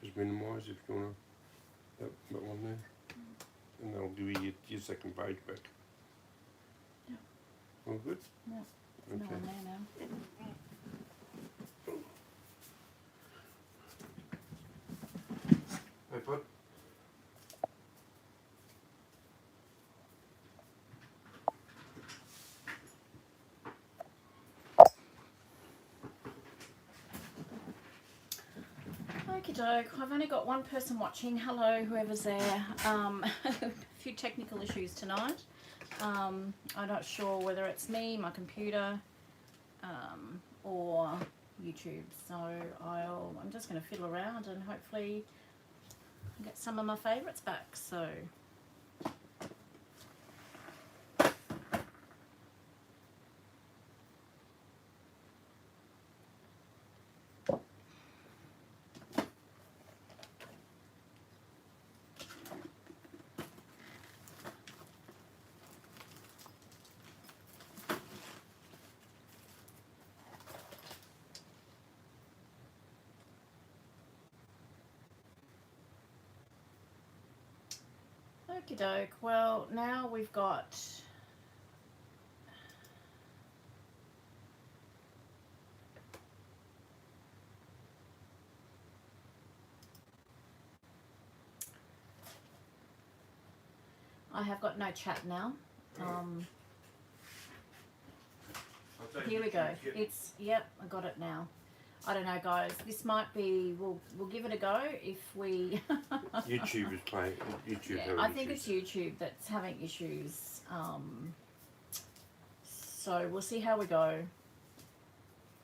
Just minimise if you want to, that one there. And that'll give you your second page back. Yeah. All good? Yeah. Okay. No one there now. Hey, bud. Okie doke, I've only got one person watching. Hello, whoever's there. A few technical issues tonight. I'm not sure whether it's me, my computer, or YouTube. So I'm just going to fiddle around and hopefully get some of my favourites back. So. Okie doke. Well, now we've got I have got no chat now. Here we go. It's yep, I got it now. I don't know, guys. This might be. We'll give it a go if we. YouTube is playing. YouTube. Yeah, I think it's YouTube that's having issues. So we'll see how we go.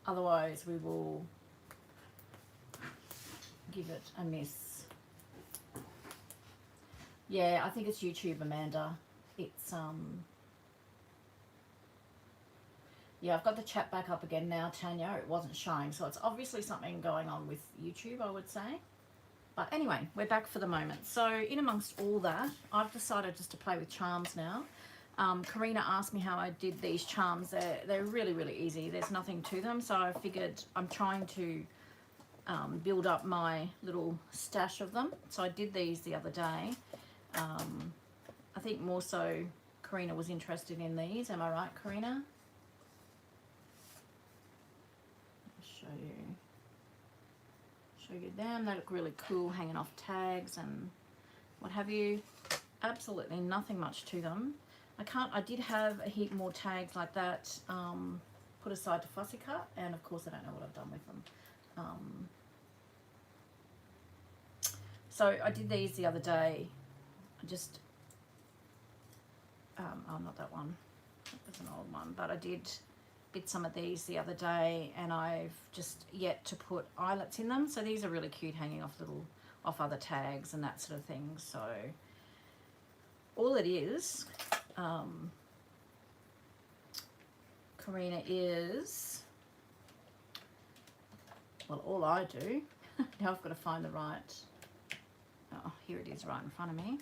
Otherwise, we will give it a miss. Yeah, I think it's YouTube, Amanda. It's Yeah, I've got the chat back up again now, Tanya. It wasn't showing, so it's obviously something going on with YouTube, I would say. But anyway, we're back for the moment. So in amongst all that, I've decided just to play with charms now. Karina asked me how I did these charms. They're really, really easy. There's nothing to them, so I figured I'm trying to build up my little stash of them. So I did these the other day. I think more so Karina was interested in these. Am I right, Karina? Show you them. They look really cool, hanging off tags and what have you. Absolutely nothing much to them. I did have a heap more tags like that put aside to fussy cut, and of course I don't know what I've done with them. So I did these the other day. I just oh, not that one, that was an old one, but I did some of these the other day, and I've just yet to put eyelets in them. So these are really cute, hanging off other tags and that sort of thing. So all it is, Karina, is, well, all I do, now I've got to find the right, oh, here it is right in front of me.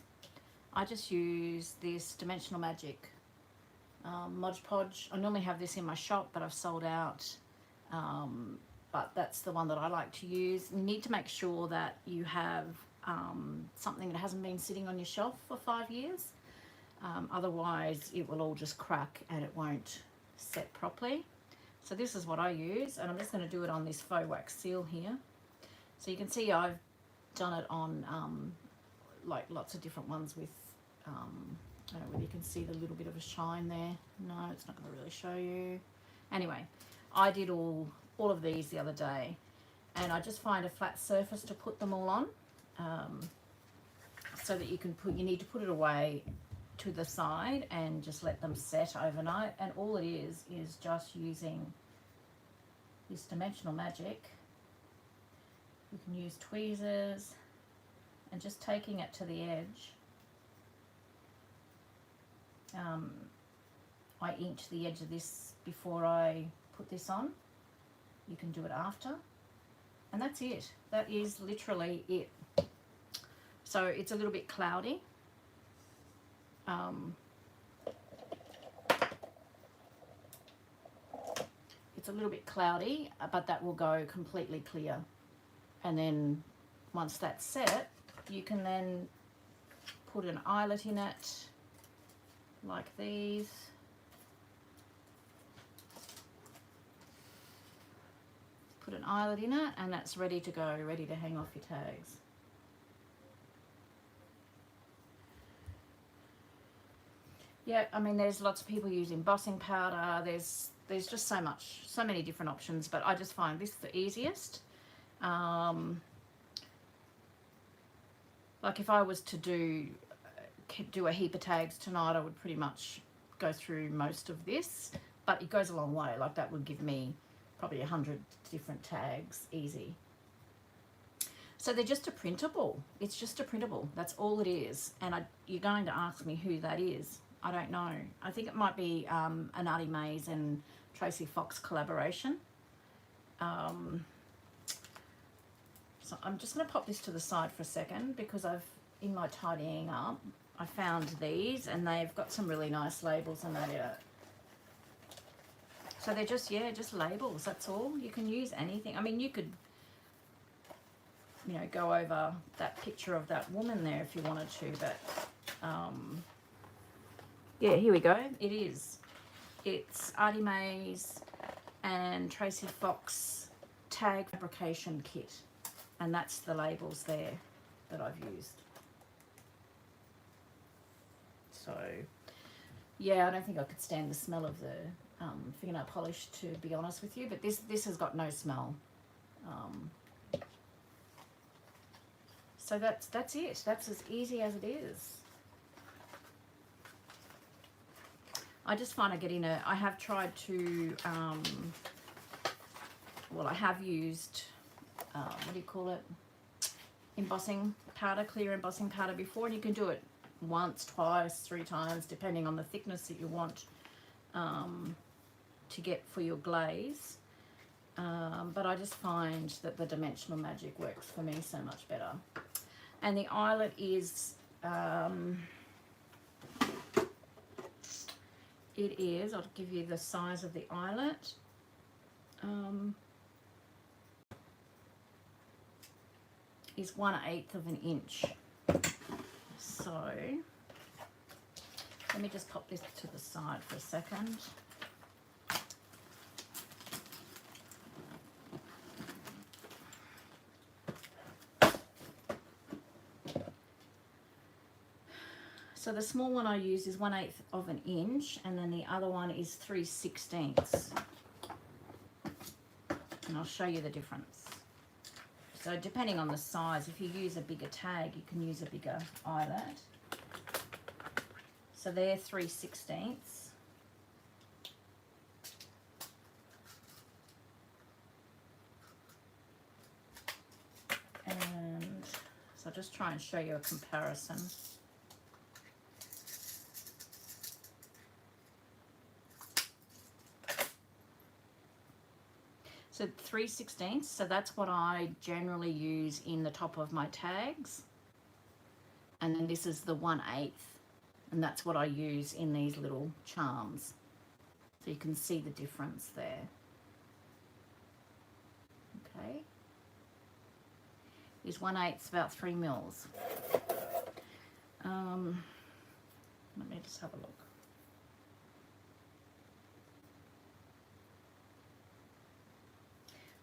I just use this Dimensional Magic Mod Podge. I normally have this in my shop, but I've sold out. But that's the one that I like to use. You need to make sure that you have something that hasn't been sitting on your shelf for 5 years. Otherwise, it will all just crack and it won't set properly. So this is what I use, and I'm just going to do it on this faux wax seal here. So you can see I've done it on like lots of different ones with I don't know whether you can see the little bit of a shine there. No, it's not going to really show you. Anyway, I did all of these the other day, and I just find a flat surface to put them all on, so that you need to put it away to the side and just let them set overnight. And all it is just using this Dimensional Magic. You can use tweezers and just taking it to the edge. I inch the edge of this before I put this on. You can do it after, and that's it. That is literally it. So it's a little bit cloudy. It's a little bit cloudy, but that will go completely clear, and then once that's set, you can then put an eyelet in it, like these. Put an eyelet in it, and that's ready to go, ready to hang off your tags. Yeah, I mean, there's lots of people use embossing powder. There's just so many different options, but I just find this the easiest. Like if I was to do a heap of tags tonight, I would pretty much go through most of this, but it goes a long way. Like that would give me probably 100 different tags, easy. So they're just a printable. It's just a printable. That's all it is. And you're going to ask me who that is. I don't know. I think it might be an Artie Mays and Tracy Fox collaboration. So I'm just going to pop this to the side for a second because in my tidying up, I found these and they've got some really nice labels and that. So they're just, yeah, just labels, that's all. You can use anything. I mean, you could, you know, go over that picture of that woman there if you wanted to, but yeah, here we go. It is. It's Artie Mays and Tracy Fox tag fabrication kit. And that's the labels there that I've used. So, yeah, I don't think I could stand the smell of the fingernail polish, to be honest with you. But this has got no smell. So that's it. That's as easy as it is. I just find I have tried to, well, I have used, what do you call it? Embossing powder, clear embossing powder before, and you can do it once, twice, 3 times, depending on the thickness that you want to get for your glaze. But I just find that the Dimensional Magic works for me so much better. And the eyelet is, it is, I'll give you the size of the eyelet. Is 1/8 of an inch. So let me just pop this to the side for a second. So the small one I use is 1/8 of an inch, and then the other one is 3/16. And I'll show you the difference. So depending on the size, if you use a bigger tag, you can use a bigger eyelet. So they're 3/16. And so I'll just try and show you a comparison. So 3/16, so that's what I generally use in the top of my tags. And then this is the 1/8, and that's what I use in these little charms. So you can see the difference there. Okay. Is 1/8 about 3 mils. Let me just have a look.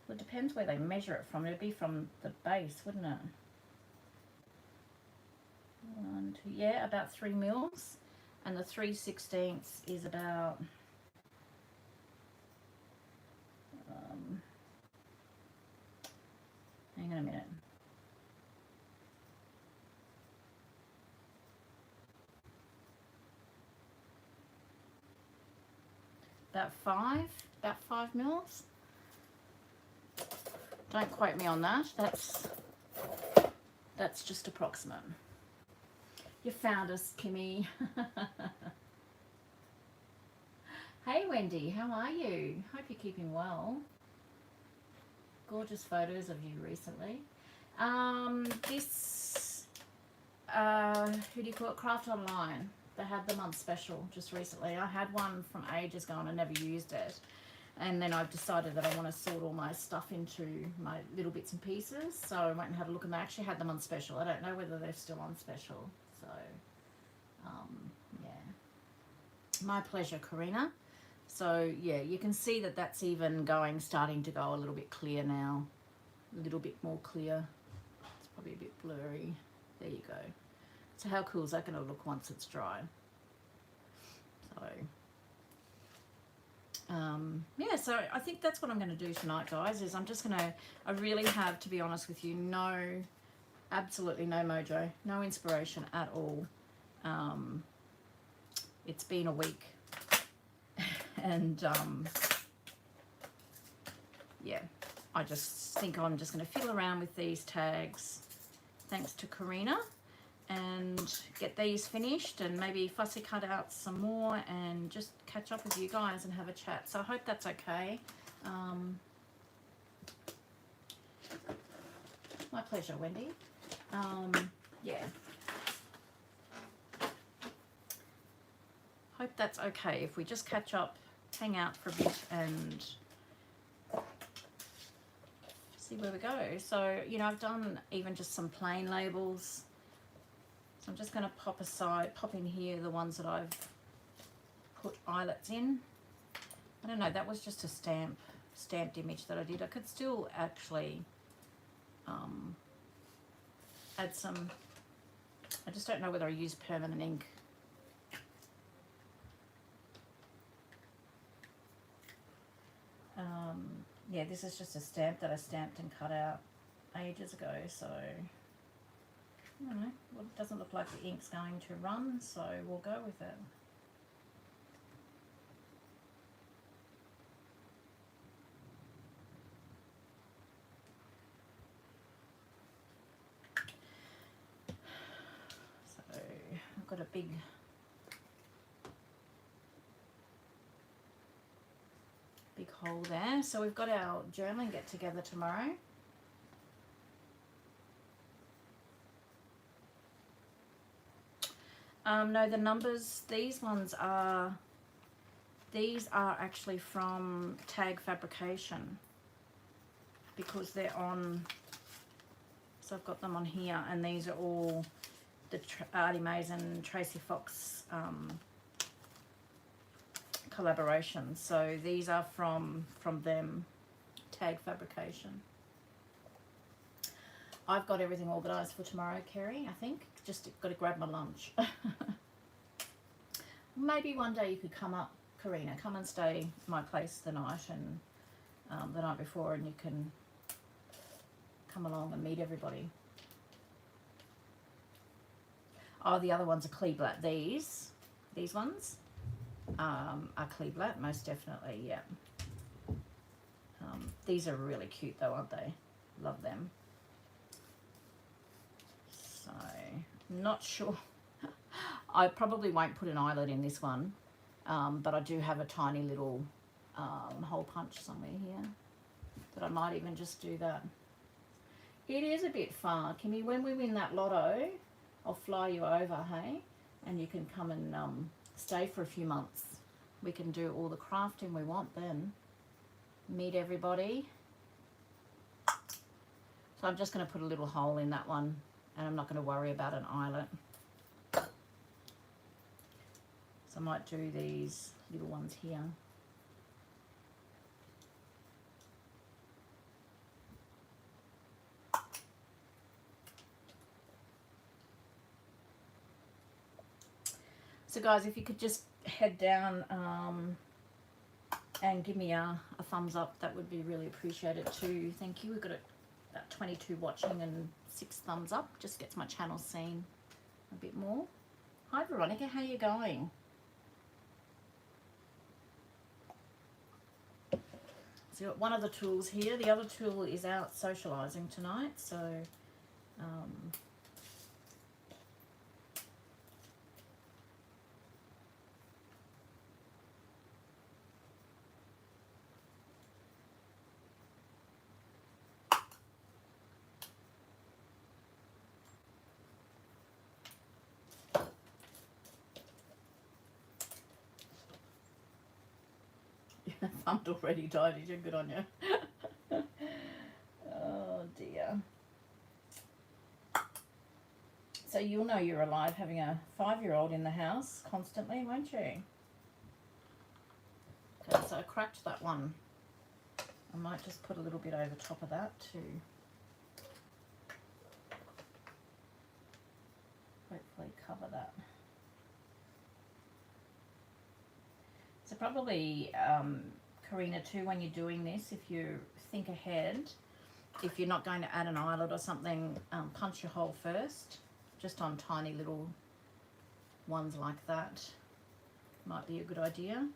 Well, it depends where they measure it from. It'd be from the base, wouldn't it? 1, 2, yeah, about 3 mils. And the 3/16 is about hang on a minute. About 5 mils. Don't quote me on that. That's just approximate. You found us, Kimmy. Hey Wendy, how are you? Hope you're keeping well. Gorgeous photos of you recently. This who do you call it? Craft Online. They had them on special just recently. I had one from ages ago and I never used it. And then I've decided that I want to sort all my stuff into my little bits and pieces. So I went and had a look, and they actually had them on special. I don't know whether they're still on special. So, yeah. My pleasure, Karina. So, yeah, you can see that that's even starting to go a little bit clear now. A little bit more clear. It's probably a bit blurry. There you go. So how cool is that going to look once it's dry? So... yeah, so I think that's what I'm going to do tonight, guys, is I'm just going to, I really have, to be honest with you, absolutely no mojo, no inspiration at all. It's been a week, and yeah, I just think I'm just going to fiddle around with these tags, thanks to Karina, and get these finished and maybe fussy cut out some more and just catch up with you guys and have a chat. So I hope that's okay. My pleasure, Wendy. Yeah. Hope that's okay if we just catch up, hang out for a bit and see where we go. So, you know, I've done even just some plain labels. So I'm just going to pop in here the ones that I've put eyelets in. I don't know, that was just a stamped image that I did. I could still actually add some, I just don't know whether I use permanent ink. Yeah, this is just a stamp that I stamped and cut out ages ago, so I don't know, well, it doesn't look like the ink's going to run, so we'll go with it. So I've got a big hole there. So we've got our journaling get together tomorrow. No, the numbers, these are actually from Tag Fabrication, because they're on, so I've got them on here, and these are all the Artie Mays and Tracy Fox collaborations. So these are from them, Tag Fabrication. I've got everything organised for tomorrow, Kerry, I think. Just got to grab my lunch. Maybe one day you could come up, Karina, come and stay at my place the night and the night before, and you can come along and meet everybody. Oh, the other ones are Kleeblatt. These ones are Kleeblatt, most definitely, yeah. These are really cute though, aren't they? Love them. So, not sure. I probably won't put an eyelet in this one, but I do have a tiny little hole punch somewhere here that I might even just do that. It is a bit far, Kimmy. When we win that lotto, I'll fly you over, hey? And you can come and stay for a few months. We can do all the crafting we want then. Meet everybody. So I'm just going to put a little hole in that one, and I'm not going to worry about an eyelet. So I might do these little ones here. So guys, if you could just head down and give me a thumbs up, that would be really appreciated too. Thank you. We've got about 22 watching and 6 thumbs up. Just gets my channel seen a bit more. Hi Veronica, how you going? So you've got one of the tools here. The other tool is out socialising tonight, so pumped already, Di. Did you? Good on you. Oh dear. So you'll know you're alive having a 5-year-old in the house constantly, won't you? Okay, so I cracked that one. I might just put a little bit over top of that to hopefully cover that. So probably, Karina, too, when you're doing this, if you think ahead, if you're not going to add an eyelet or something, punch your hole first, just on tiny little ones like that. Might be a good idea.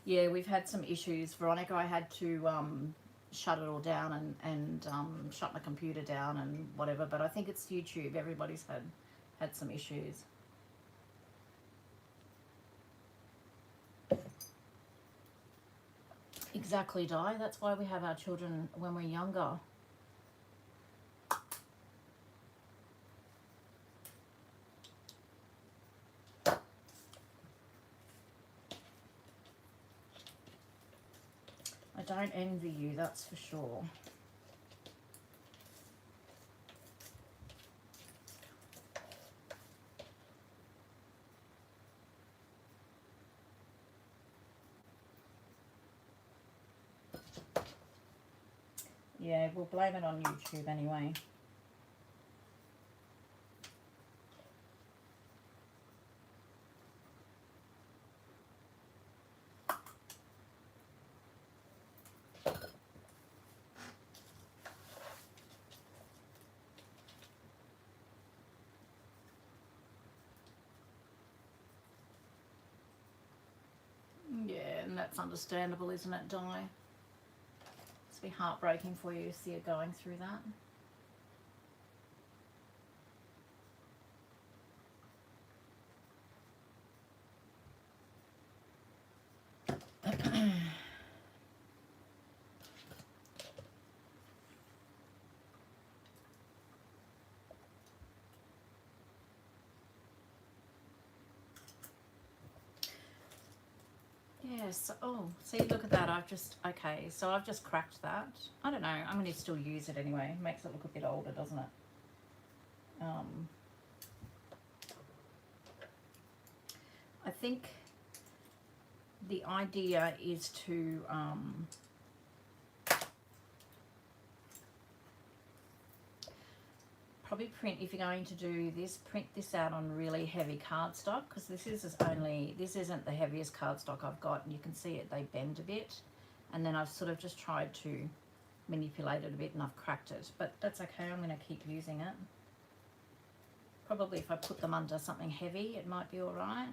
Yeah, we've had some issues, Veronica. I had to shut it all down and shut my computer down and whatever, but I think it's YouTube. Everybody's had some issues. Exactly, Di. That's why we have our children when we're younger. I don't envy you, that's for sure. Yeah, we'll blame it on YouTube anyway. Yeah, and that's understandable, isn't it, Di? It's be heartbreaking for you to see her going through that. Yes. Oh, see, look at that. I've just cracked that. I don't know. I'm going to still use it anyway. Makes it look a bit older, doesn't it? I think the idea is to probably print, if you're going to do this, print this out on really heavy cardstock, because this isn't the heaviest cardstock I've got, and you can see it, they bend a bit, and then I've sort of just tried to manipulate it a bit and I've cracked it, but that's okay. I'm going to keep using it. Probably if I put them under something heavy, it might be all right.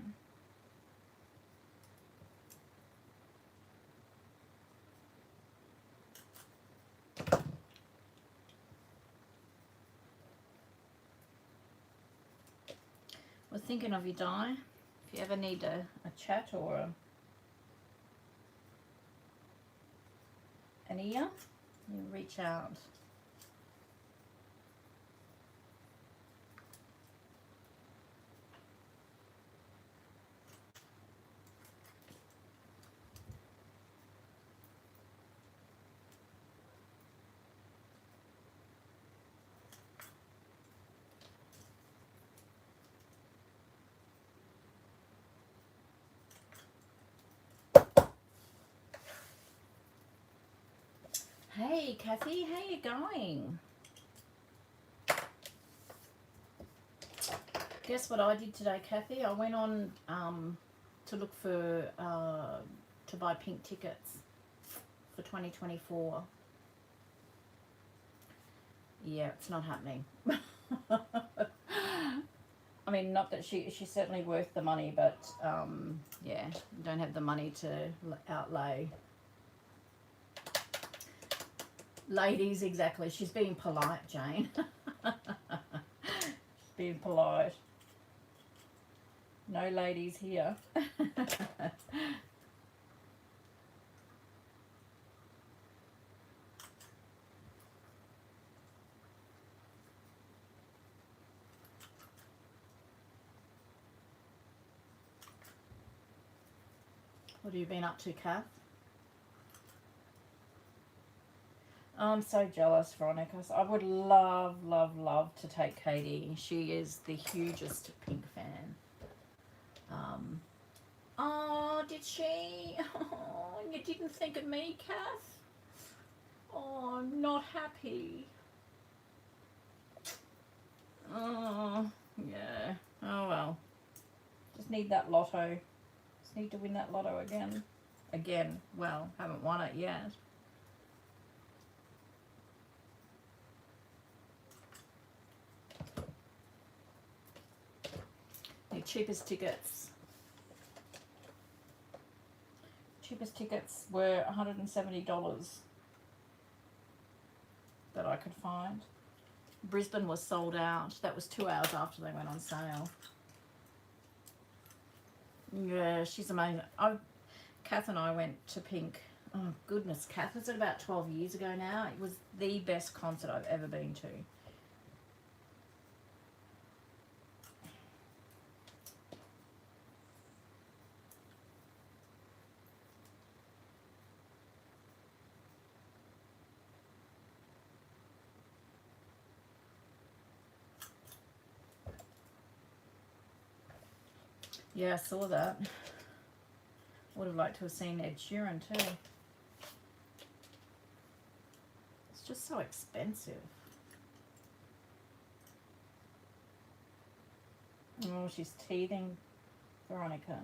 We're thinking of you, Di. If you ever need a chat or an ear, you reach out. Hey, Kathy, how you going? Guess what I did today, Kathy? I went on to look for to buy pink tickets for 2024. Yeah, it's not happening. I mean, not that she's certainly worth the money, but yeah, don't have the money to outlay. Ladies, exactly. She's being polite, Jane. She's being polite. No ladies here. What have you been up to, Kath? I'm so jealous, Veronica. I would love, love, love to take Katie. She is the hugest Pink fan. Oh, did she? Oh, you didn't think of me, Kath? Oh, I'm not happy. Oh, yeah. Oh, well. Just need that lotto. Just need to win that lotto again. Again. Well, haven't won it yet. The cheapest tickets. Cheapest tickets were $170 that I could find. Brisbane was sold out. That was 2 hours after they went on sale. Yeah, she's amazing. Kath and I went to Pink. Oh goodness, Kath, was it about 12 years ago now? It was the best concert I've ever been to. Yeah, I saw that. Would have liked to have seen Ed Sheeran too. It's just so expensive. Oh, she's teething, Veronica.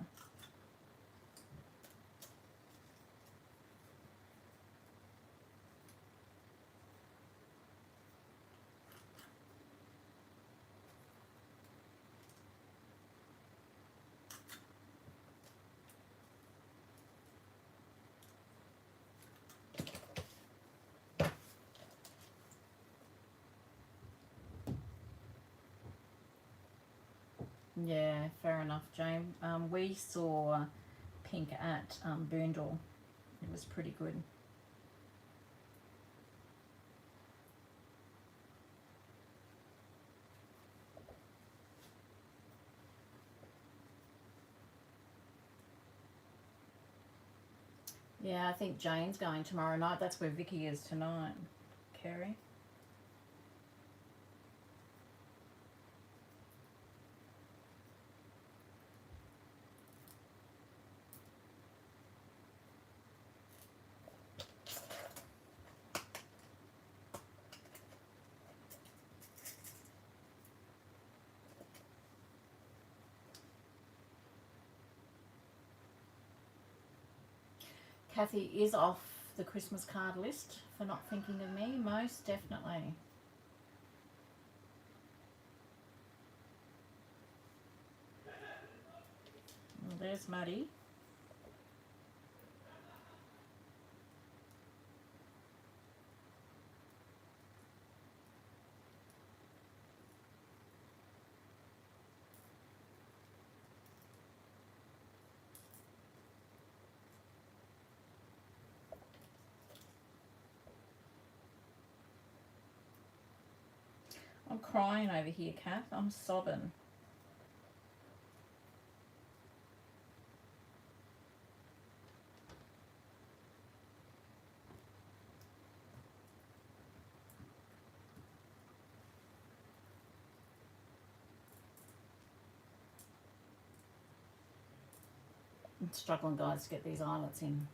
Yeah, fair enough, Jane. We saw Pink at Boondall. It was pretty good. Yeah, I think Jane's going tomorrow night. That's where Vicky is tonight, Kerry. Kathy is off the Christmas card list for not thinking of me, most definitely. Well, there's Maddie. I'm crying over here, Kath. I'm sobbing. I'm struggling, guys, to get these eyelets in.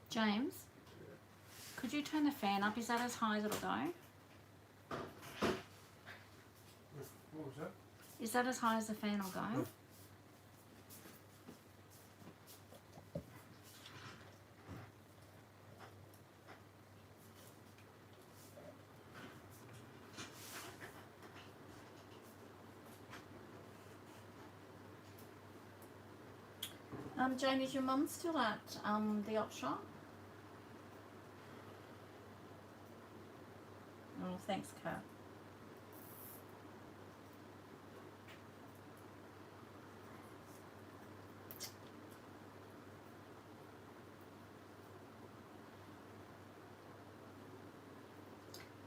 James, could you turn the fan up? Is that as high as it'll go? Is that as high as the fan will go? Jane, is your mum still at the op shop? Oh, thanks, Kat.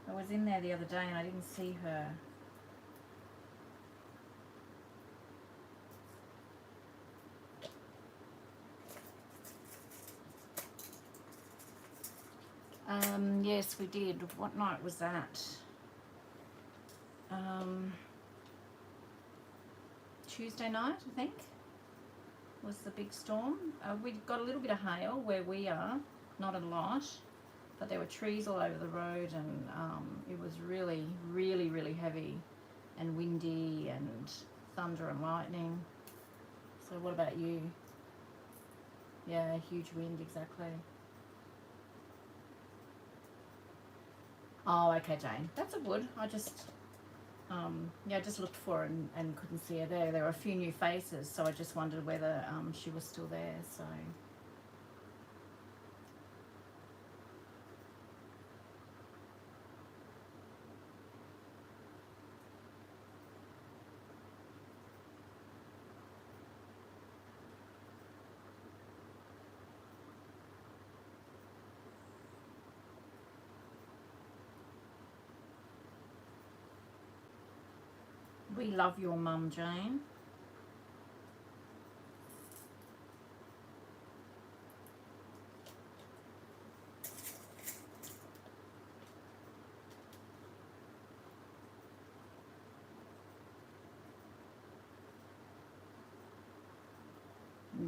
I was in there the other day and I didn't see her. Yes, we did. What night was that? Tuesday night, I think, was the big storm. We got a little bit of hail where we are, not a lot, but there were trees all over the road, and it was really, really, really heavy and windy and thunder and lightning. So what about you? Yeah, huge wind, exactly. Oh, okay, Jane. That's a wood. I just, just looked for her and couldn't see her there. There were a few new faces, so I just wondered whether she was still there, so... We love your mum, Jane.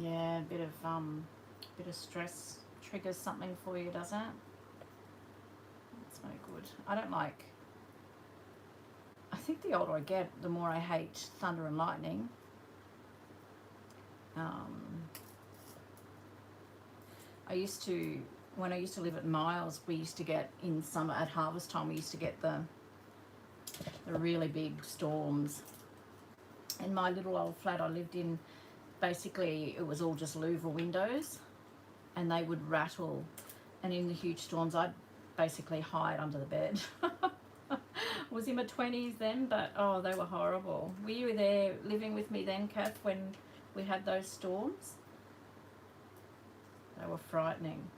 Yeah, a bit of stress triggers something for you, does it? That's no good. I don't like... I think the older I get, the more I hate thunder and lightning. When I used to live at Miles, we used to get, in summer at harvest time, we used to get the really big storms. In my little old flat I lived in, basically it was all just louver windows, and they would rattle, and in the huge storms I'd basically hide under the bed. I was in my 20s then, but oh, they were horrible. Were you there living with me then, Kath, when we had those storms? They were frightening.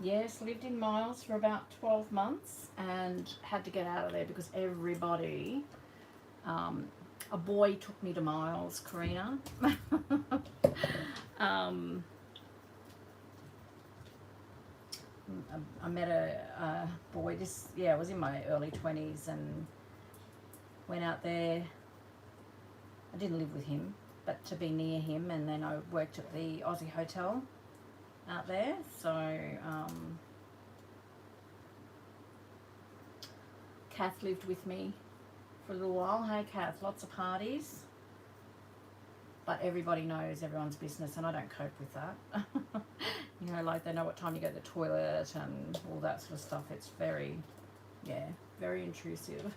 Yes, lived in Miles for about 12 months and had to get out of there because everybody... a boy took me to Miles, Karina. I met a boy, I was in my early 20s, and went out there. I didn't live with him, but to be near him, and then I worked at the Aussie Hotel out there, so Kath lived with me for a little while. Hey Kath, lots of parties, but everybody knows everyone's business, and I don't cope with that. You know, like they know what time you go to the toilet and all that sort of stuff. It's very, very intrusive.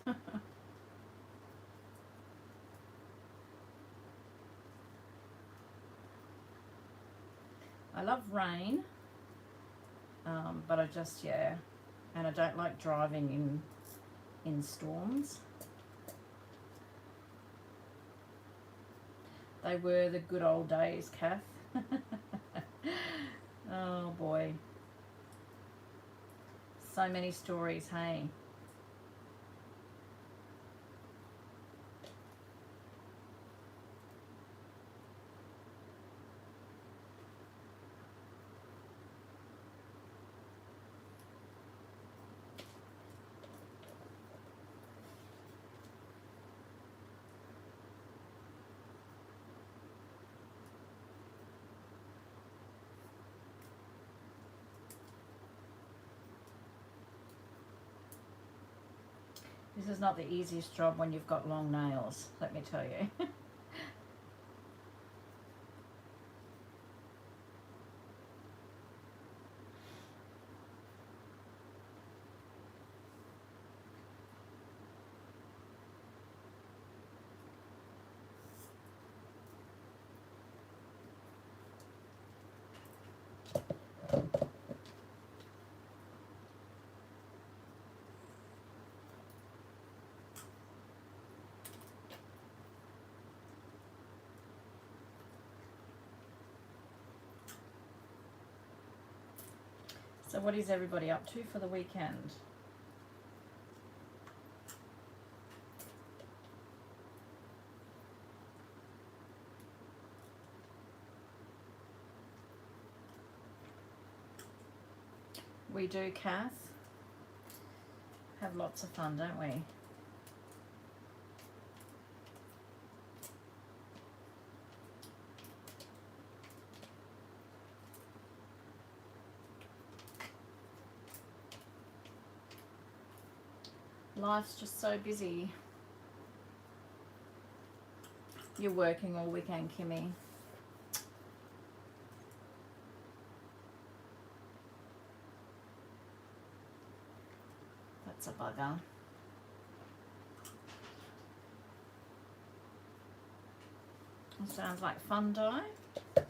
I love rain, but I just, and I don't like driving in storms. They were the good old days, Kath. Oh boy. So many stories, hey? This is not the easiest job when you've got long nails, let me tell you. So what is everybody up to for the weekend? We do, Kath. Have lots of fun, don't we? Life's just so busy. You're working all weekend, Kimmy. That's a bugger. It sounds like fun, Di. A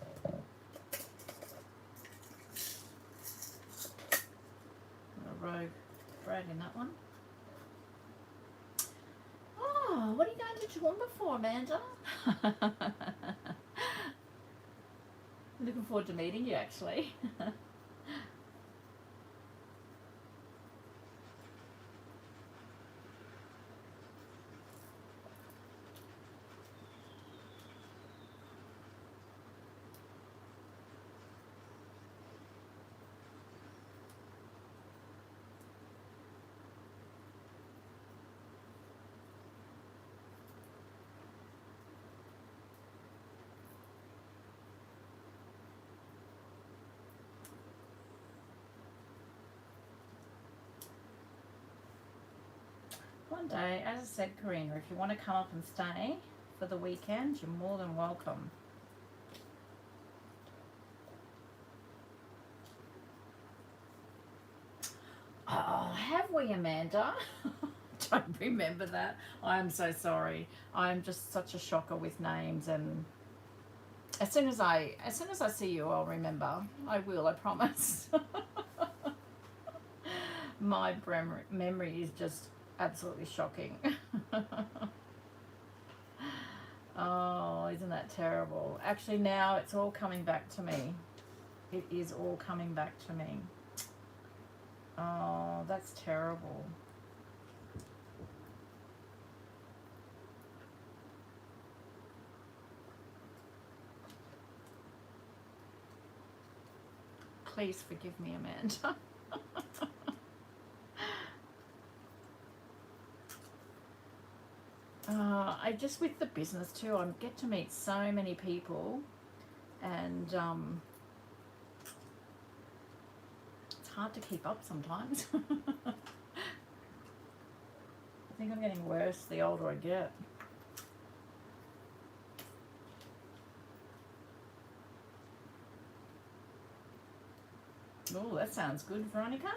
rogue bread in that one. Oh, what are you going to Toowoomba for, Amanda? Looking forward to meeting you, actually. One day, as I said, Karina, if you want to come up and stay for the weekend, you're more than welcome. Oh, have we, Amanda? Don't remember that. I am so sorry. I am just such a shocker with names, and as soon as I see you, I'll remember. I will, I promise. My memory is just absolutely shocking. Oh, isn't that terrible? Actually, now it's all coming back to me. It is all coming back to me. Oh, that's terrible. Please forgive me, Amanda. I just, with the business too, I get to meet so many people, and it's hard to keep up sometimes. I think I'm getting worse the older I get. Oh, that sounds good, Veronica.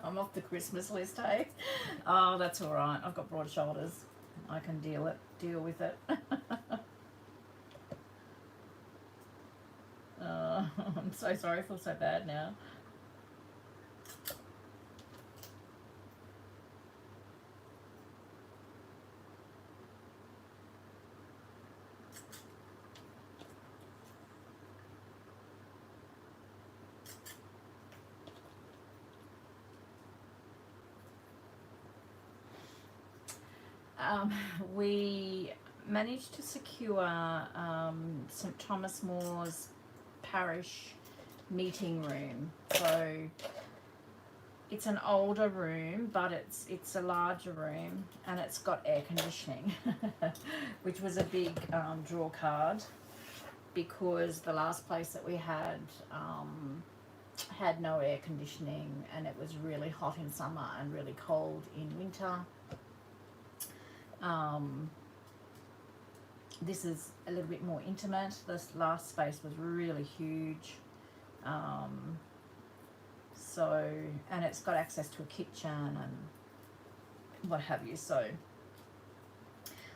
I'm off the Christmas list, hey? Oh, that's all right. I've got broad shoulders. I can deal with it. I'm so sorry. I feel so bad now. We managed to secure St Thomas More's parish meeting room. So it's an older room, but it's a larger room, and it's got air conditioning, which was a big draw card, because the last place that we had no air conditioning, and it was really hot in summer and really cold in winter. This is a little bit more intimate. This last space was really huge. So, and it's got access to a kitchen and what have you. So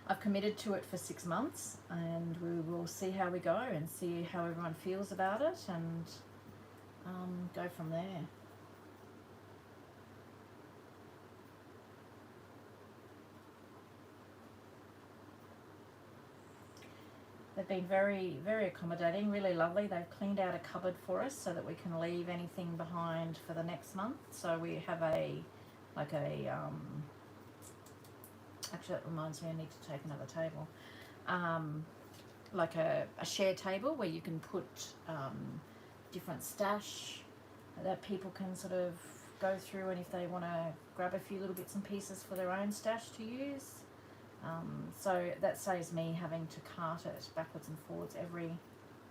I've committed to it for 6 months, and we will see how we go and see how everyone feels about it, and go from there. They've been very, very accommodating, really lovely. They've cleaned out a cupboard for us so that we can leave anything behind for the next month. So we have actually that reminds me, I need to take another table. Like a share table where you can put different stash that people can sort of go through, and if they want to grab a few little bits and pieces for their own stash to use. So that saves me having to cart it backwards and forwards every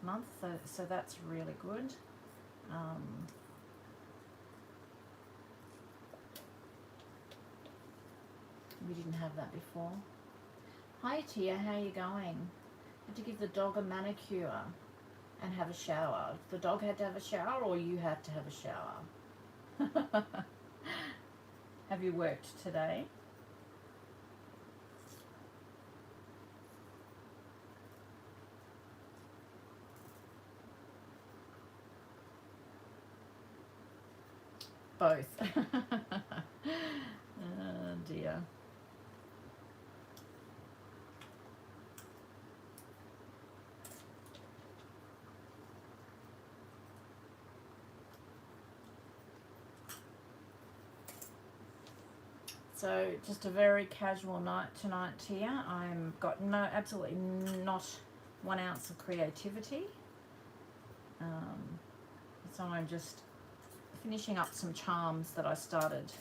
month, so that's really good. We didn't have that before. Hi Tia, how are you going? Had to give the dog a manicure and have a shower. The dog had to have a shower, or you had to have a shower? Have you worked today? Both. Oh dear. So just a very casual night tonight, Tia. I've got absolutely not 1 ounce of creativity. So I'm just finishing up some charms that I started,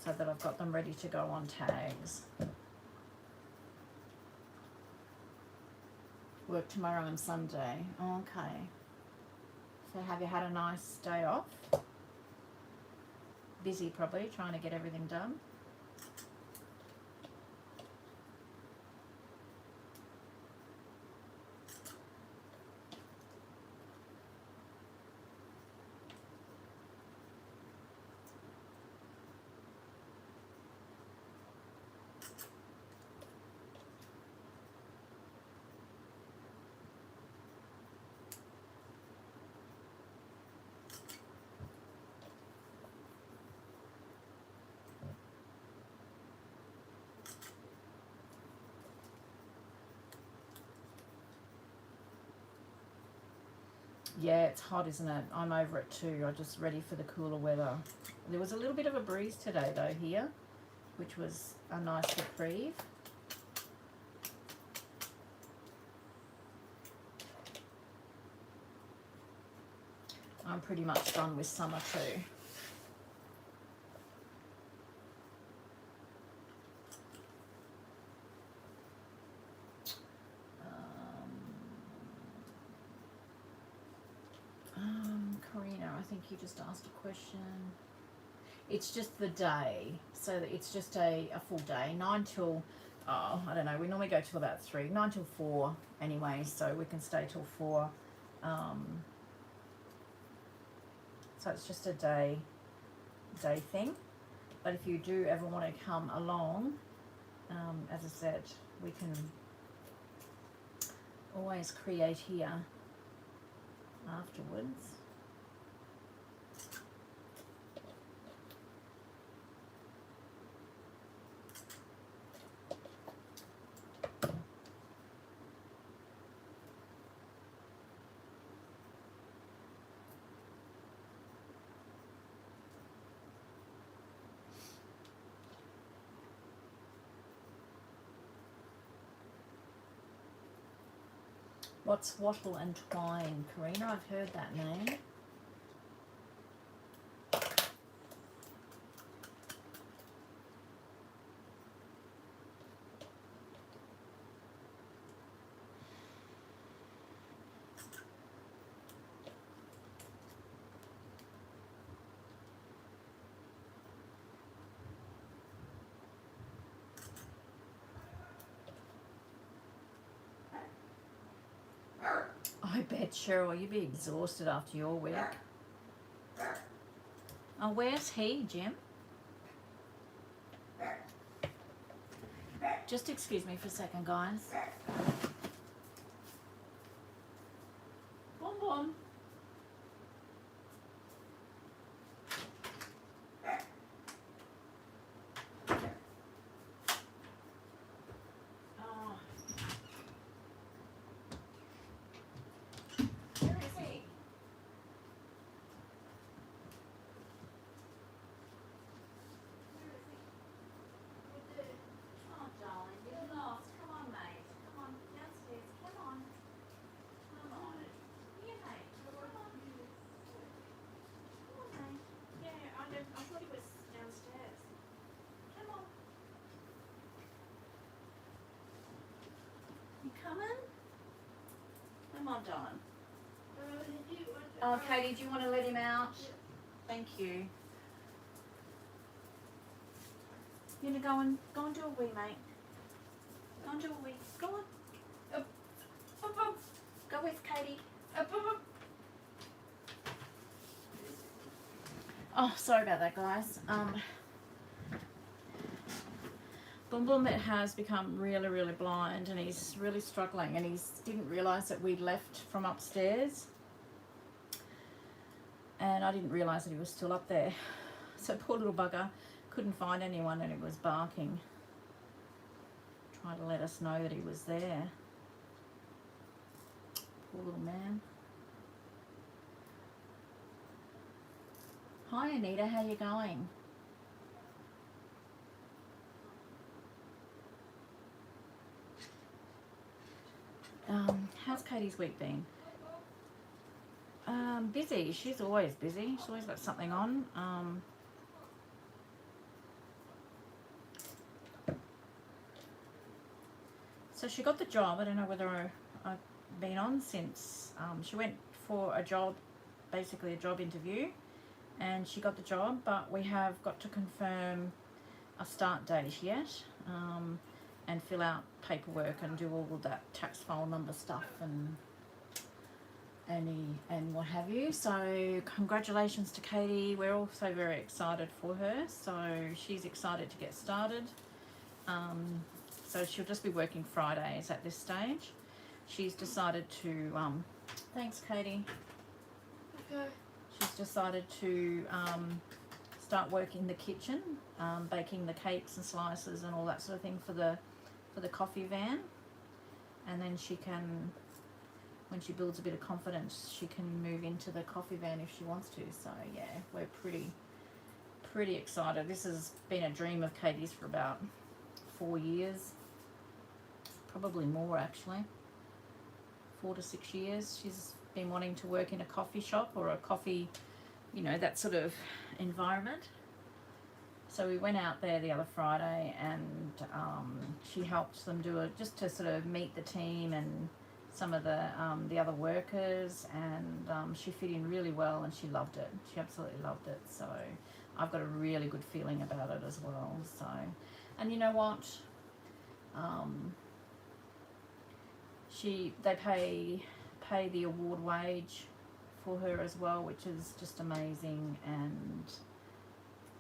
so that I've got them ready to go on tags. Work tomorrow and Sunday. Okay. So have you had a nice day off? Busy probably, trying to get everything done. Yeah, it's hot, isn't it? I'm over it too. I'm just ready for the cooler weather. There was a little bit of a breeze today though here, which was a nice reprieve. I'm pretty much done with summer too. Karina, I think you just asked a question. It's just the day, so that it's just a full day, 9 till, I don't know, we normally go till about 3, 9 till 4 anyway, so we can stay till 4. So it's just a day thing. But if you do ever want to come along, as I said, we can always create here afterwards. What's wattle and twine, Karina? I've heard that name. I bet, Cheryl, you'd be exhausted after your week. Oh, where's he, Jim? Just excuse me for a second, guys. Boom, boom. Oh. Where is he? Oh, darling, you're lost. Come on, mate. Come on, downstairs. Come on. Come on. Here, mate. Come on. Come on, mate. Yeah, I thought he was downstairs. Come on. You coming? Come on, darling. Oh, Katie, do you want to let him out? Thank you. You gonna go and do a wee, mate. Go and do a wee. Go on. Up, up. Go with Katie. Up. Oh, sorry about that, guys. Boom Boom has become really, really blind, and he's really struggling, and he didn't realise that we'd left from upstairs, and I didn't realise that he was still up there. So poor little bugger couldn't find anyone, and he was barking, trying to let us know that he was there. Poor little man. Hi Anita, how you going? How's Katie's week been? Busy. She's always busy. She's always got something on. So she got the job. I don't know whether I've been on since. She went for a job, basically a job interview, and she got the job, but we have got to confirm a start date yet, and fill out paperwork and do all of that tax file number stuff and what have you. So congratulations to Katie. We're also very excited for her. So she's excited to get started. So she'll just be working Fridays at this stage. She's decided to, thanks Katie. Okay. She's decided to start working in the kitchen, baking the cakes and slices and all that sort of thing for the coffee van. And then she can, when she builds a bit of confidence, she can move into the coffee van if she wants to. So yeah, we're pretty excited. This has been a dream of Katie's for about 4 years, probably more actually, 4 to 6 years. She's been wanting to work in a coffee shop or a coffee, you know, that sort of environment. So we went out there the other Friday, and she helped them do it just to sort of meet the team and some of the other workers, and she fit in really well, and she loved it. She absolutely loved it. So I've got a really good feeling about it as well. So, and you know what? They pay the award wage for her as well, which is just amazing. And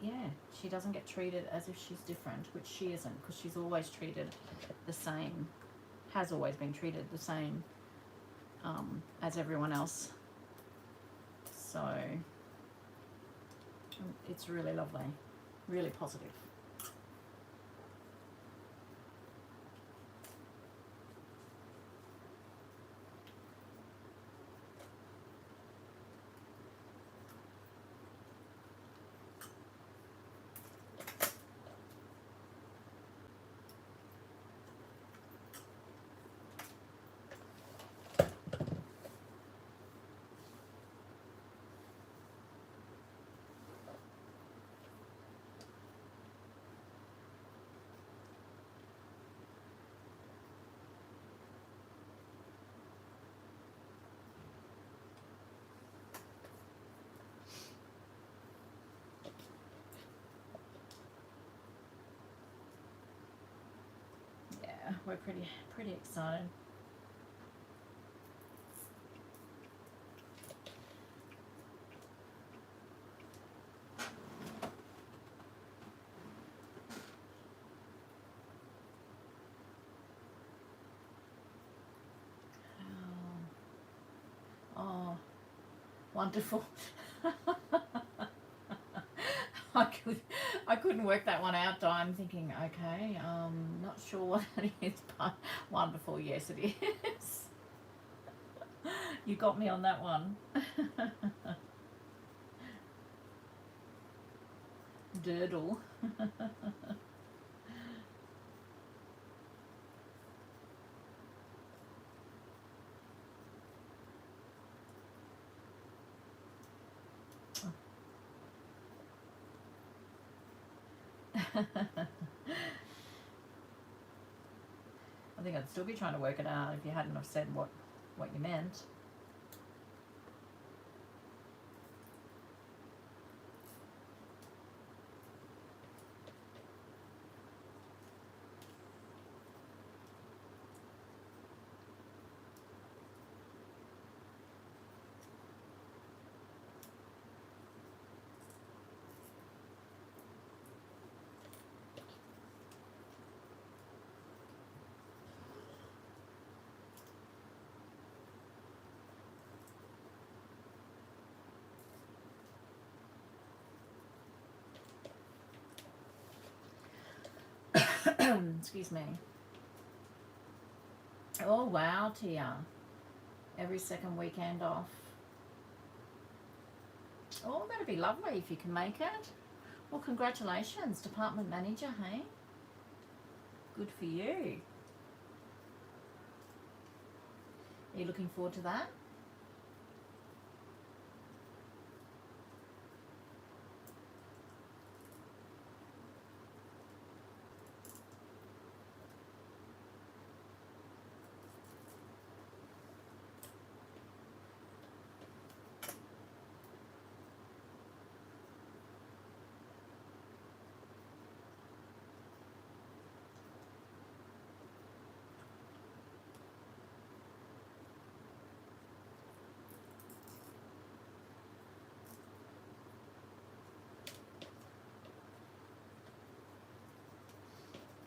yeah, she doesn't get treated as if she's different, which she isn't, because she's always treated the same, has always been treated the same as everyone else. So it's really lovely, really positive. We're pretty excited. Wonderful. I couldn't work that one out. I'm thinking, okay, not sure what it is, but wonderful. Yes, it is. You got me on that one. Durdle. I think I'd still be trying to work it out if you hadn't have said what you meant. Excuse me. Oh wow, Tia. Every second weekend off. Oh, that'd be lovely if you can make it. Well, congratulations, department manager, hey? Good for you. Are you looking forward to that?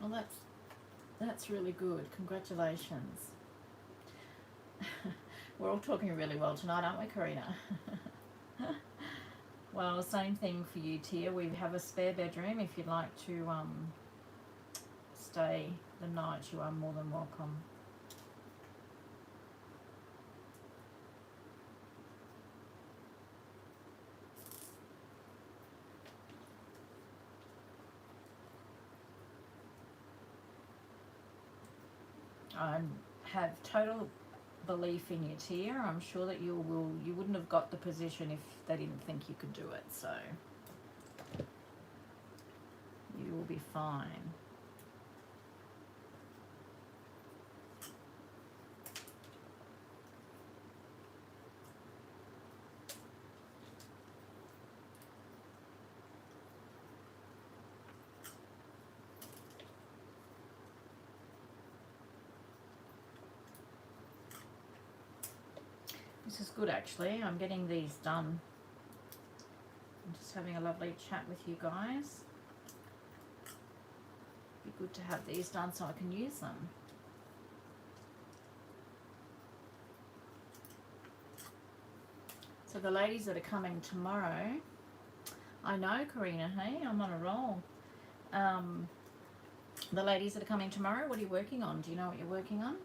Well, that's really good. Congratulations. We're all talking really well tonight, aren't we, Karina? Well, same thing for you, Tia. We have a spare bedroom. If you'd like to stay the night, you are more than welcome. I have total belief in you, Tia. I'm sure that you wouldn't have got the position if they didn't think you could do it, so you will be fine. This is good actually. I'm getting these done. I'm just having a lovely chat with you guys. Be good to have these done so I can use them. So the ladies that are coming tomorrow, I know, Karina, hey, I'm on a roll. The ladies that are coming tomorrow, what are you working on? Do you know what you're working on?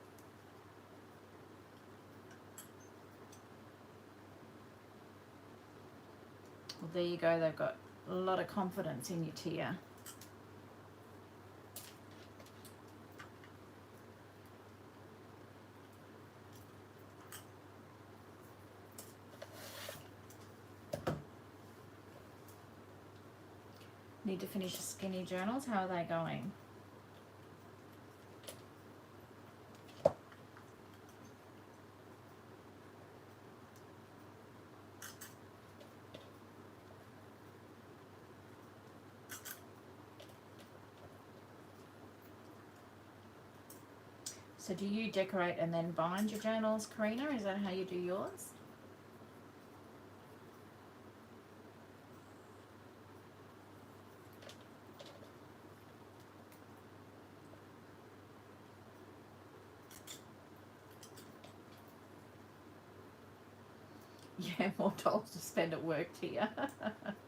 Well, there you go. They've got a lot of confidence in you, Tia. Need to finish the skinny journals. How are they going? So do you decorate and then bind your journals, Karina? Is that how you do yours? Yeah, more dollars to spend at work, Tia.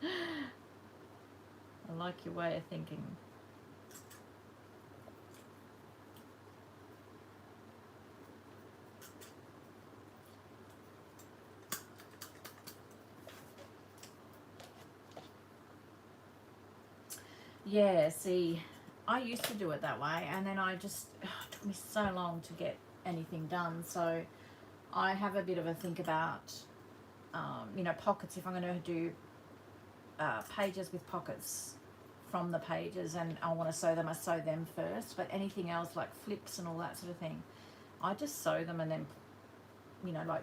I like your way of thinking. Yeah, see, I used to do it that way, and then it took me so long to get anything done. So I have a bit of a think about, pockets. If I'm going to do pages with pockets from the pages and I want to sew them, I sew them first. But anything else like flips and all that sort of thing, I just sew them and then,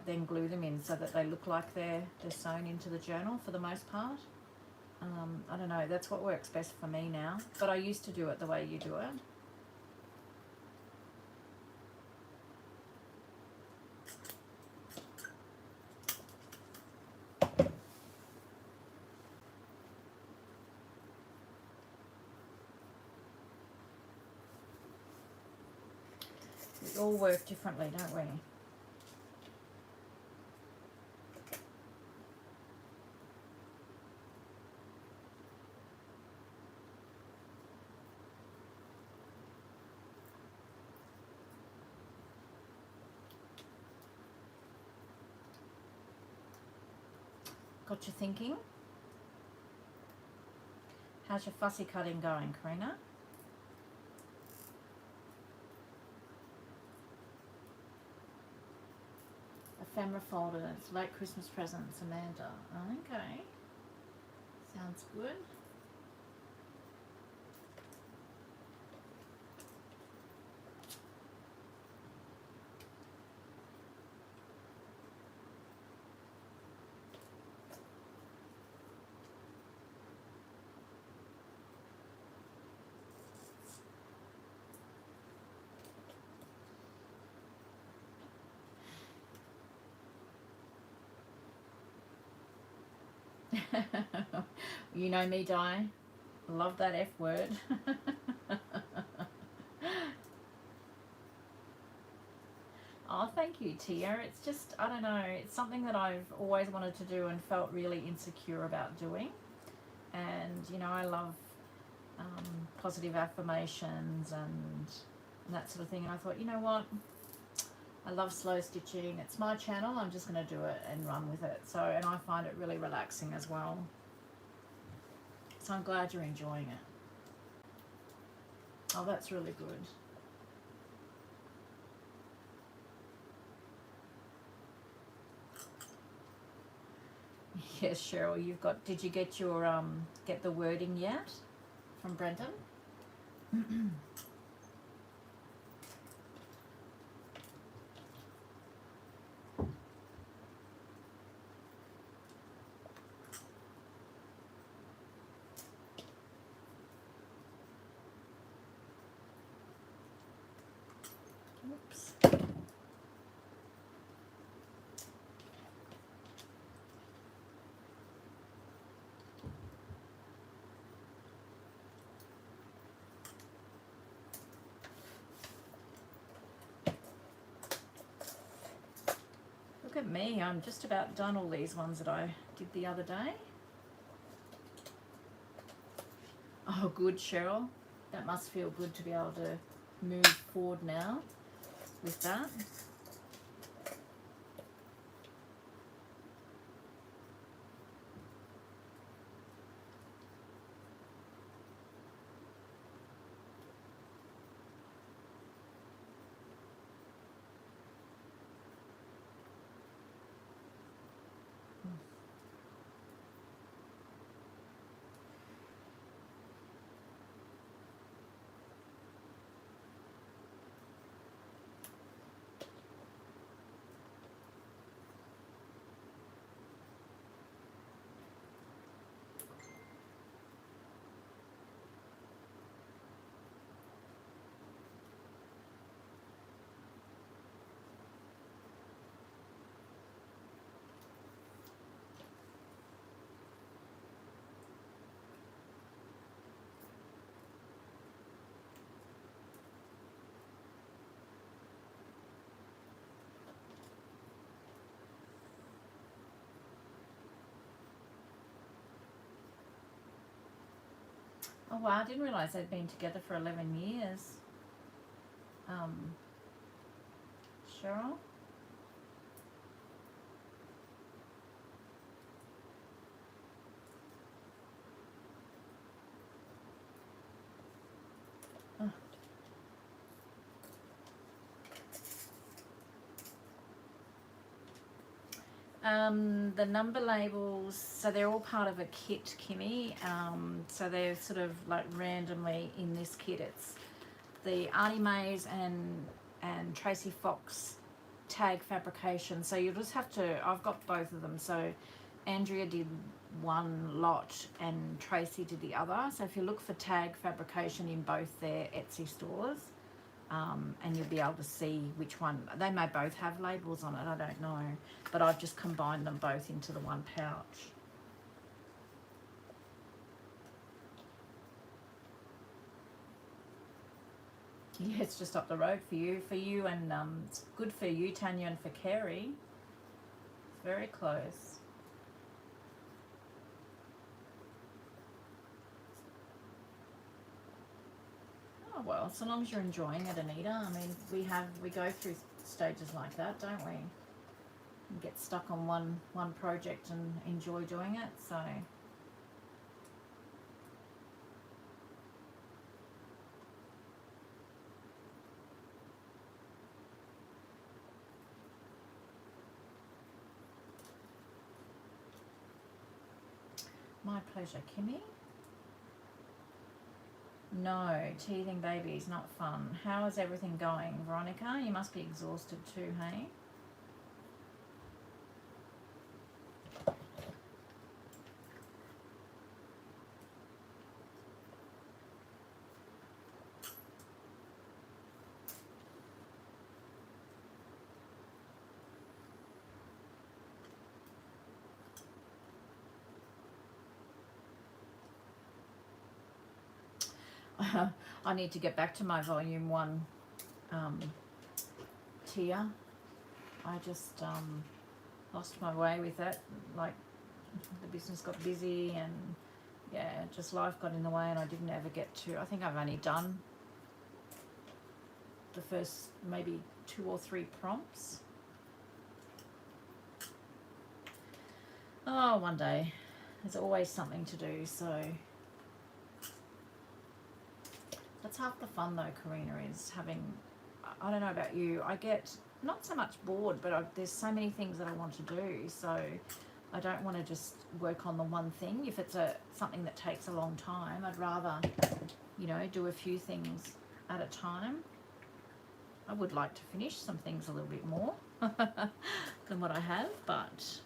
then glue them in so that they look like they're sewn into the journal for the most part. I don't know, that's what works best for me now. But I used to do it the way you do it. We all work differently, don't we? Got you thinking? How's your fussy cutting going, Karina? Ephemera folder. It's late Christmas presents, Amanda. Okay. Sounds good. You know me, Di. Love that F word. Oh, thank you, Tia. It's just, I don't know, it's something that I've always wanted to do and felt really insecure about doing. And, I love positive affirmations and that sort of thing. And I thought, you know what? I love slow stitching. It's my channel. I'm just going to do it and run with it. So, and I find it really relaxing as well. So I'm glad you're enjoying it. Oh, that's really good. Yes, Cheryl, did you get your, get the wording yet from Brendan? Oops. Look at me, I'm just about done all these ones that I did the other day. Oh, good, Cheryl. That must feel good to be able to move forward now with that. Oh wow, I didn't realise they'd been together for 11 years. Cheryl? Oh. The number labels, so they're all part of a kit, Kimmy. So they're sort of like randomly in this kit. It's the Artie Mays and Tracy Fox tag fabrication. So you'll just have to, I've got both of them. So Andrea did one lot and Tracy did the other. So if you look for tag fabrication in both their Etsy stores, and you'll be able to see which one. They may both have labels on it, I don't know, but I've just combined them both into the one pouch. Yeah, it's just up the road for you, and it's good for you, Tanya, and for Kerry. It's very close. Oh well, so long as you're enjoying it, Anita. I mean, we go through stages like that, don't we? And get stuck on one project and enjoy doing it. So my pleasure, Kimmy. No, teething baby is not fun. How is everything going, Veronica? You must be exhausted too, hey? I need to get back to my volume 1 tier. I just lost my way with it. Like, the business got busy and yeah, just life got in the way and I didn't ever get to. I think I've only done the first maybe 2 or 3 prompts. Oh, one day. There's always something to do, so that's half the fun though, Karina, is having, I don't know about you, I get not so much bored, but there's so many things that I want to do, so I don't want to just work on the one thing. If it's something that takes a long time, I'd rather, you know, do a few things at a time. I would like to finish some things a little bit more than what I have, but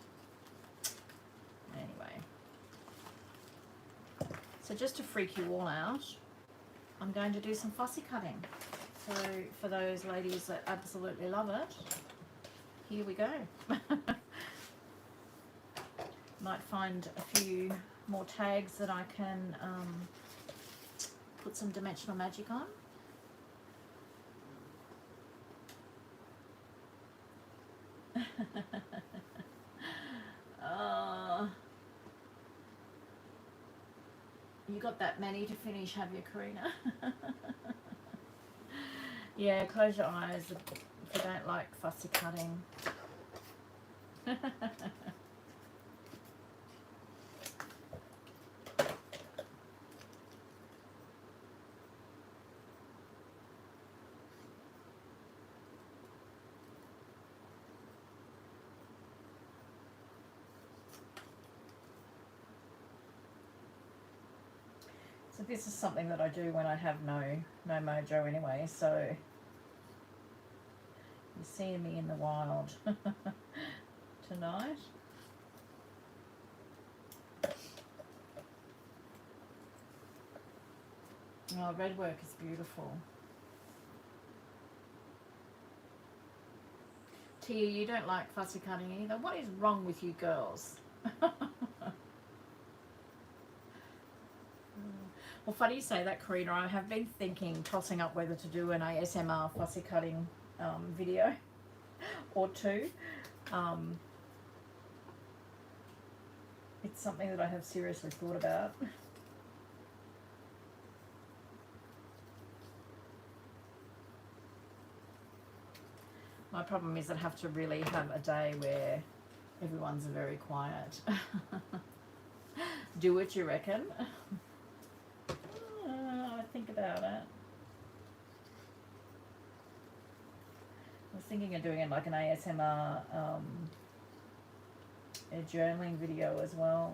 anyway. So just to freak you all out, I'm going to do some fussy cutting. So for those ladies that absolutely love it, here we go. Might find a few more tags that I can put some dimensional magic on. You got that many to finish, have you, Karina? Yeah, close your eyes if you don't like fussy cutting. So this is something that I do when I have no mojo anyway, so you're seeing me in the wild tonight. Oh, red work is beautiful. Tia, you don't like fussy cutting either. What is wrong with you girls? Well, funny you say that, Karina. I have been tossing up whether to do an ASMR fussy cutting video or two. It's something that I have seriously thought about. My problem is I'd have to really have a day where everyone's very quiet. Do what you reckon. Think about it. I was thinking of doing it like an ASMR, a journaling video as well.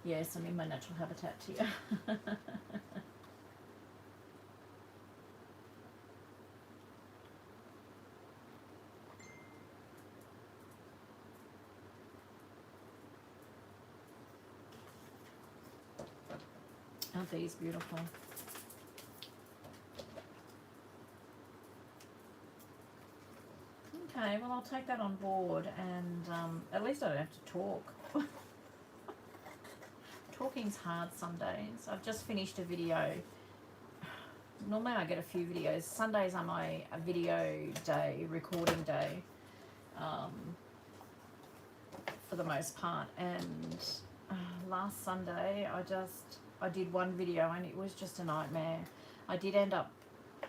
Yes, I'm in my natural habitat here. Aren't these beautiful? Okay, well I'll take that on board, and at least I don't have to talk. Talking's hard some days. I've just finished a video. Normally I get a few videos. Sundays are my video day, recording day, for the most part. And last Sunday I did one video and it was just a nightmare. I did end up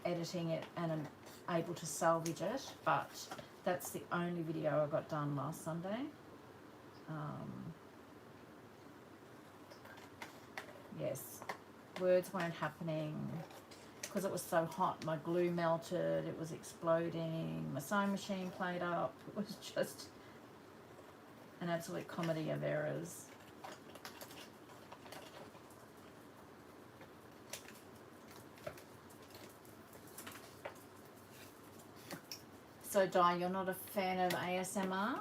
editing it and I'm able to salvage it, but that's the only video I got done last Sunday. Yes, words weren't happening because it was so hot. My glue melted, it was exploding, my sewing machine played up. It was just an absolute comedy of errors. So Di, you're not a fan of ASMR?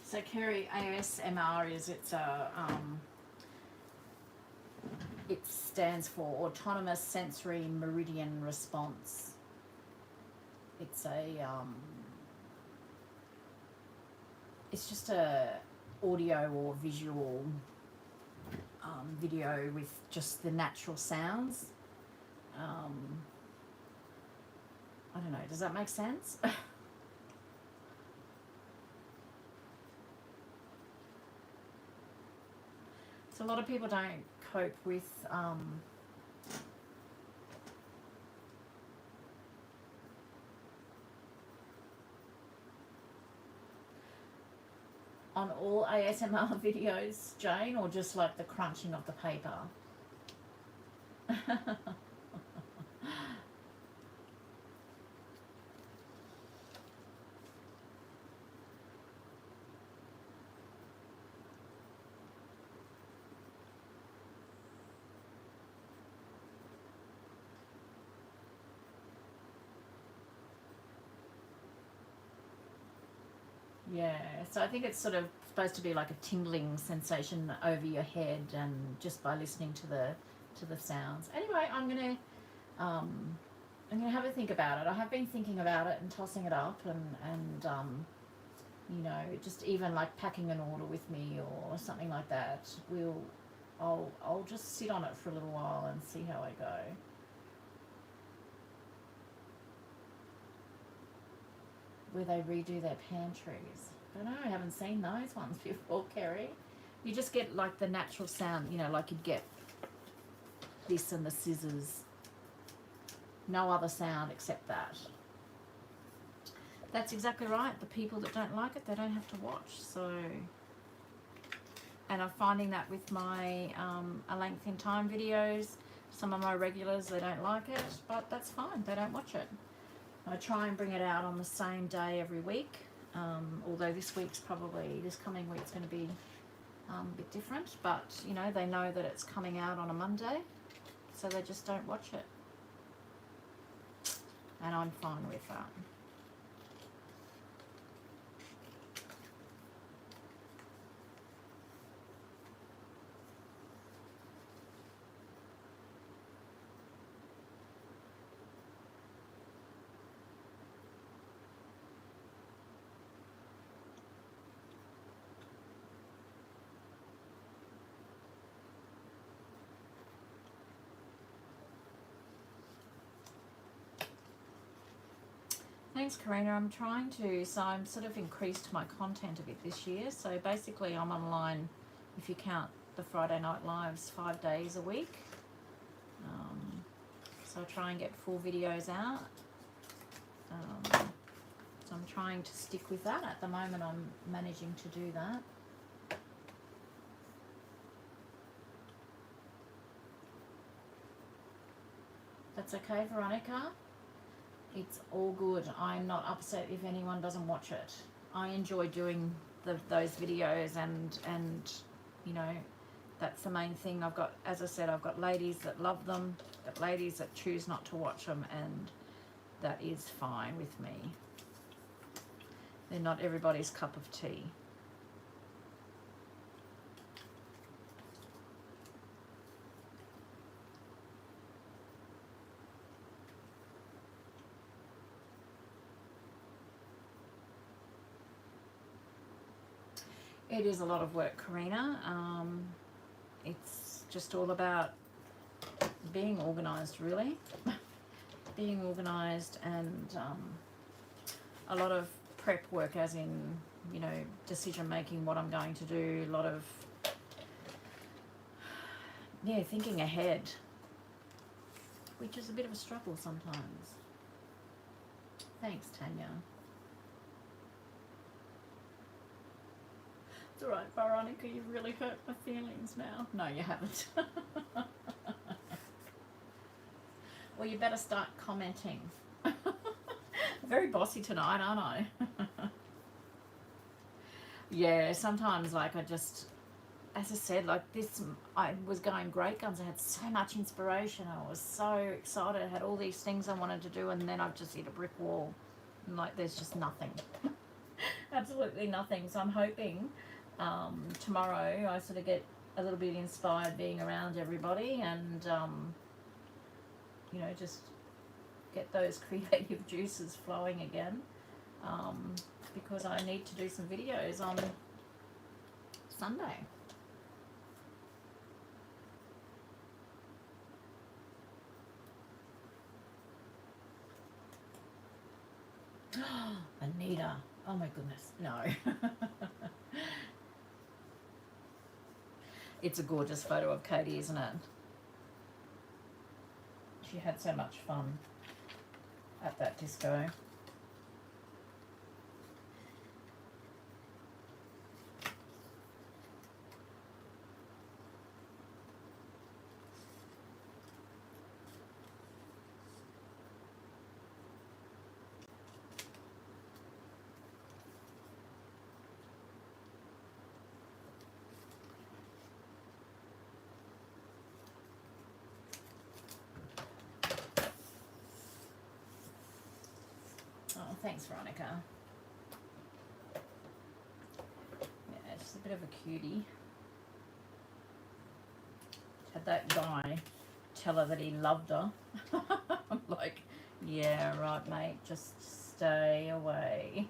So Kerry, ASMR is it stands for Autonomous Sensory Meridian Response. It's it's just a audio or visual video with just the natural sounds. I don't know, does that make sense? So a lot of people don't cope with on all ASMR videos, Jane, or just like the crunching of the paper? Yeah, so I think it's sort of supposed to be like a tingling sensation over your head, and just by listening to the sounds. Anyway, I'm gonna have a think about it. I have been thinking about it and tossing it up, and you know, just even like packing an order with me or something like that. I'll just sit on it for a little while and see how I go. Where they redo their pantries. I don't know, I haven't seen those ones before, Kerry. You just get like the natural sound, you know, like you'd get this and the scissors. No other sound except that. That's exactly right. The people that don't like it, they don't have to watch. So, and I'm finding that with my A Length in Time videos, some of my regulars, they don't like it, but that's fine. They don't watch it. I try and bring it out on the same day every week, although this coming week's going to be a bit different, but you know, they know that it's coming out on a Monday, so they just don't watch it, and I'm fine with that. Thanks, Karina. I'm trying to, so I'm sort of increased my content a bit this year. So basically I'm online, if you count the Friday Night Lives, 5 days a week. So I try and get full videos out. So I'm trying to stick with that. At the moment I'm managing to do that. That's okay, Veronica. It's all good. I'm not upset if anyone doesn't watch it. I enjoy doing those videos and you know, that's the main thing. I've got, as I said, I've got ladies that love them, got ladies that choose not to watch them, and that is fine with me. They're not everybody's cup of tea. It is a lot of work, Karina. It's just all about being organised, really. Being organised, and a lot of prep work, as in, you know, decision making, what I'm going to do, a lot of, yeah, thinking ahead, which is a bit of a struggle sometimes. Thanks, Tanya. It's all right, Veronica, you've really hurt my feelings now. No, you haven't. Well, you better start commenting. Very bossy tonight, aren't I? Yeah, sometimes, like, I just, as I said, like this, I was going great guns. I had so much inspiration. I was so excited. I had all these things I wanted to do, and then I've just hit a brick wall. And, like, there's just nothing. Absolutely nothing. So I'm hoping tomorrow I sort of get a little bit inspired being around everybody, and you know, just get those creative juices flowing again, because I need to do some videos on Sunday. Anita, oh my goodness, no. It's a gorgeous photo of Katie, isn't it? She had so much fun at that disco. Oh, thanks, Veronica. Yeah, she's a bit of a cutie. Had that guy tell her that he loved her. I'm like, yeah, right, mate, just stay away.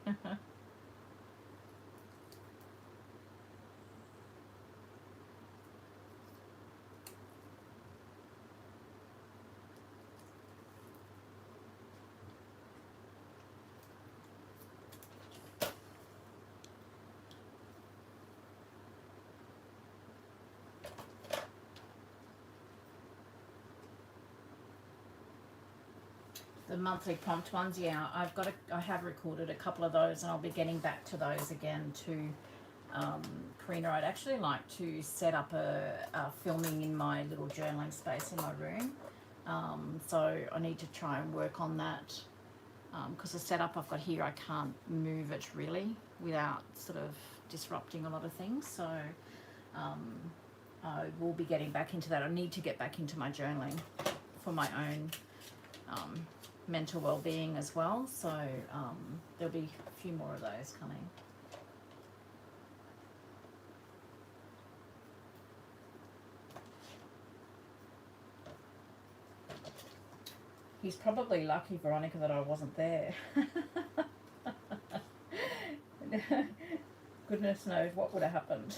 The monthly prompt ones, yeah, I have recorded a couple of those, and I'll be getting back to those again too. Karina, I'd actually like to set up a filming in my little journaling space in my room. So I need to try and work on that, because the setup I've got here, I can't move it really without sort of disrupting a lot of things. So I will be getting back into that. I need to get back into my journaling for my own mental well-being as well. So there'll be a few more of those coming. He's probably lucky, Veronica, that I wasn't there. Goodness knows what would have happened.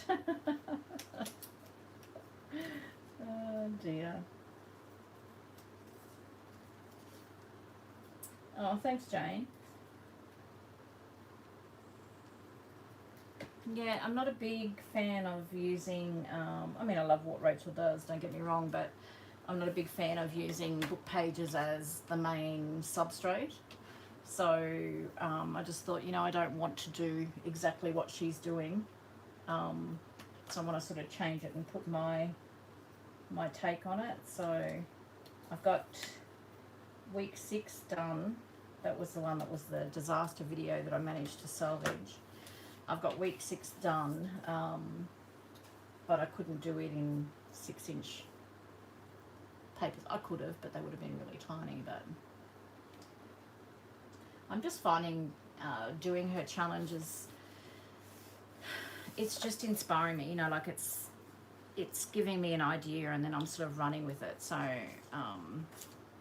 Oh dear. Oh, thanks, Jane. Yeah, I'm not a big fan of using, I mean, I love what Rachel does, don't get me wrong, but I'm not a big fan of using book pages as the main substrate. So I just thought, you know, I don't want to do exactly what she's doing. So I want to sort of change it and put my take on it. So I've got week 6 done. That was the one that was the disaster video that I managed to salvage. I've got week 6 done, but I couldn't do it in 6-inch papers. I could have, but they would have been really tiny. But I'm just finding doing her challenges, it's just inspiring me, you know, like it's giving me an idea and then I'm sort of running with it. So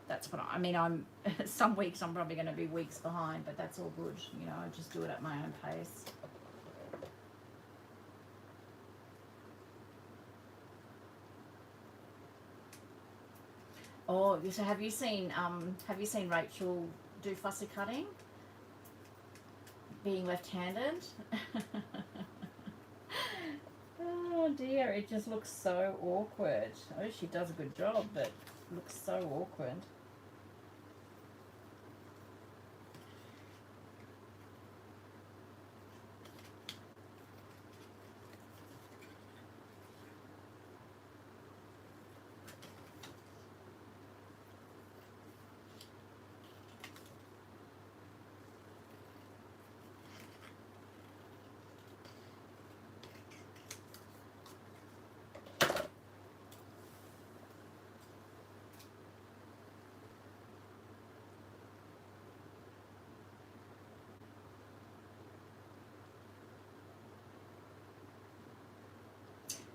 that's what I mean. I'm some weeks I'm probably going to be weeks behind, but that's all good, you know. I just do it at my own pace. Oh, so have you seen Rachel do fussy cutting? Being left-handed. Oh dear, it just looks so awkward. Oh, she does a good job, but it looks so awkward.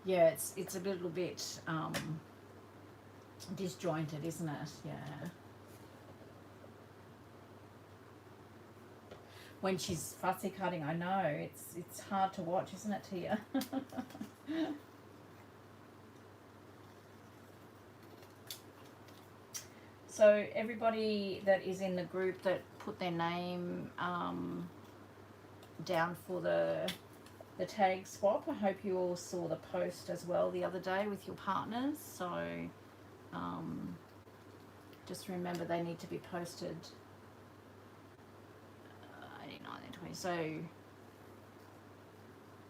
Yeah, it's a little bit disjointed, isn't it? Yeah. When she's fussy cutting, I know it's hard to watch, isn't it, Tia? So everybody that is in the group that put their name down for the tag swap, I hope you all saw the post as well the other day with your partners. So just remember they need to be posted 89 and 20. So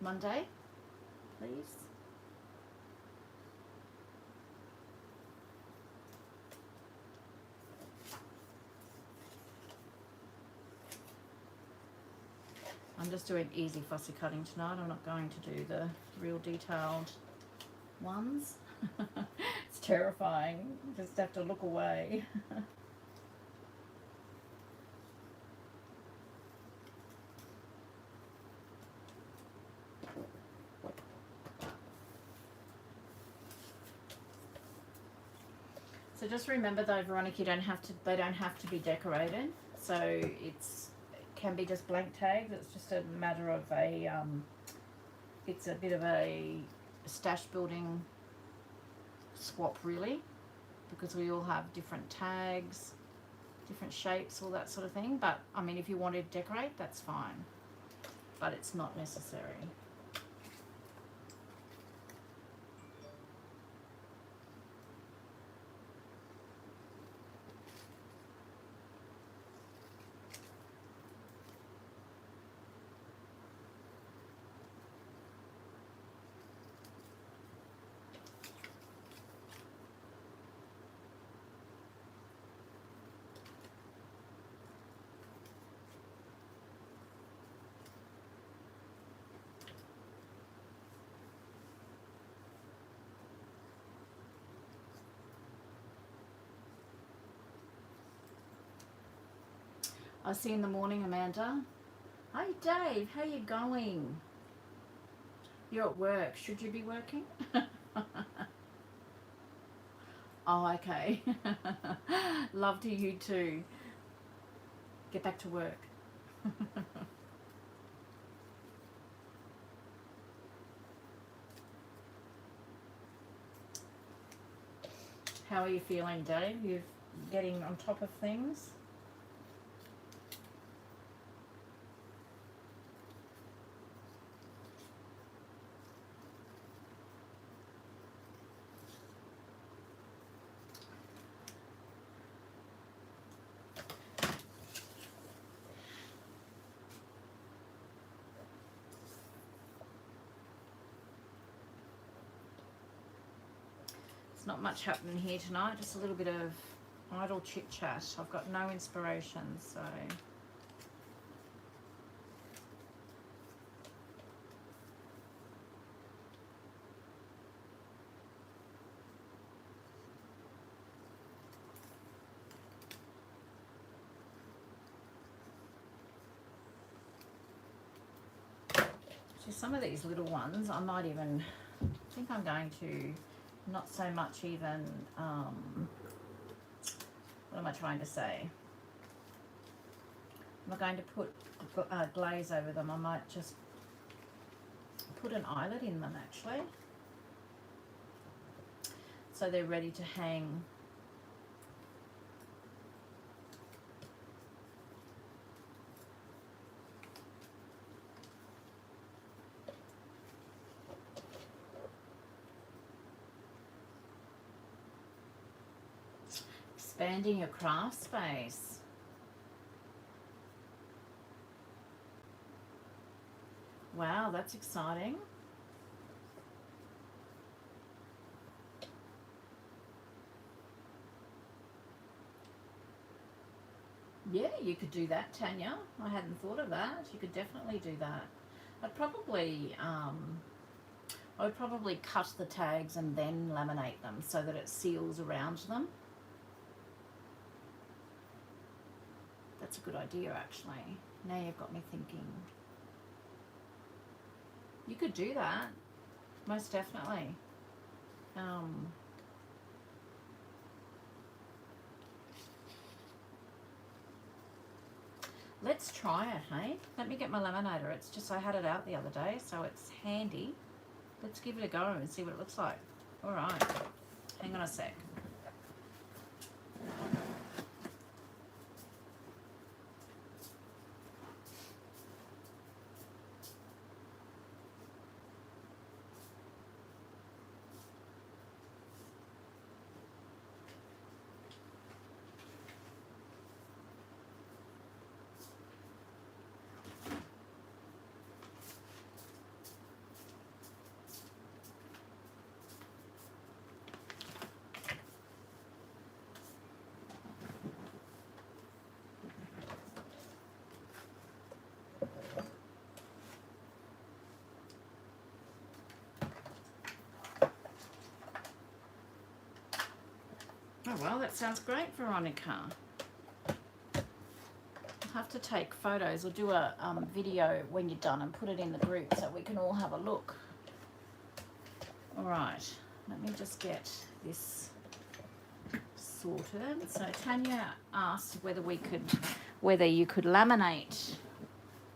Monday, please. I'm just doing easy fussy cutting tonight. I'm not going to do the real detailed ones. It's terrifying. You just have to look away. So just remember though, Veronica, they don't have to be decorated. So it can be just blank tags. It's just a matter of it's a bit of a stash building swap really, because we all have different tags, different shapes, all that sort of thing. But I mean, if you want to decorate, that's fine, but it's not necessary. I'll see you in the morning, Amanda. Hi, Dave. How you going? You're at work. Should you be working? Oh, okay. Love to you too. Get back to work. How are you feeling, Dave? You're getting on top of things? There's not much happening here tonight, just a little bit of idle chit chat. I've got no inspiration, so. So some of these little ones, I might even, I think I'm going to, not so much even, what am I trying to say? Am I going to put glaze over them? I might just put an eyelet in them actually. So they're ready to hang. Expanding your craft space. Wow, that's exciting. Yeah, you could do that, Tanya. I hadn't thought of that. You could definitely do that. I would probably cut the tags and then laminate them so that it seals around them. That's a good idea, actually. Now you've got me thinking. You could do that, most definitely. Let's try it, hey? Let me get my laminator. It's just I had it out the other day, so it's handy. Let's give it a go and see what it looks like. All right. Hang on a sec. Oh, well, that sounds great, Veronica. I'll have to take photos or do a video when you're done and put it in the group so we can all have a look. All right, let me just get this sorted. So Tanya asked whether you could laminate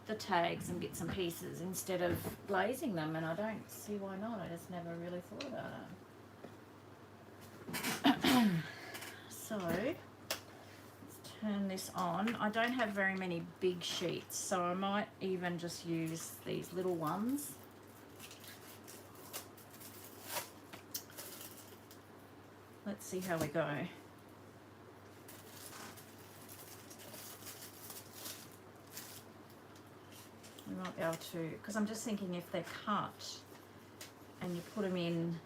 the tags and get some pieces instead of glazing them, and I don't see why not. I just never really thought about it. So let's turn this on. I don't have very many big sheets, so I might even just use these little ones. Let's see how we go. We might be able to, because I'm just thinking if they're cut and you put them in,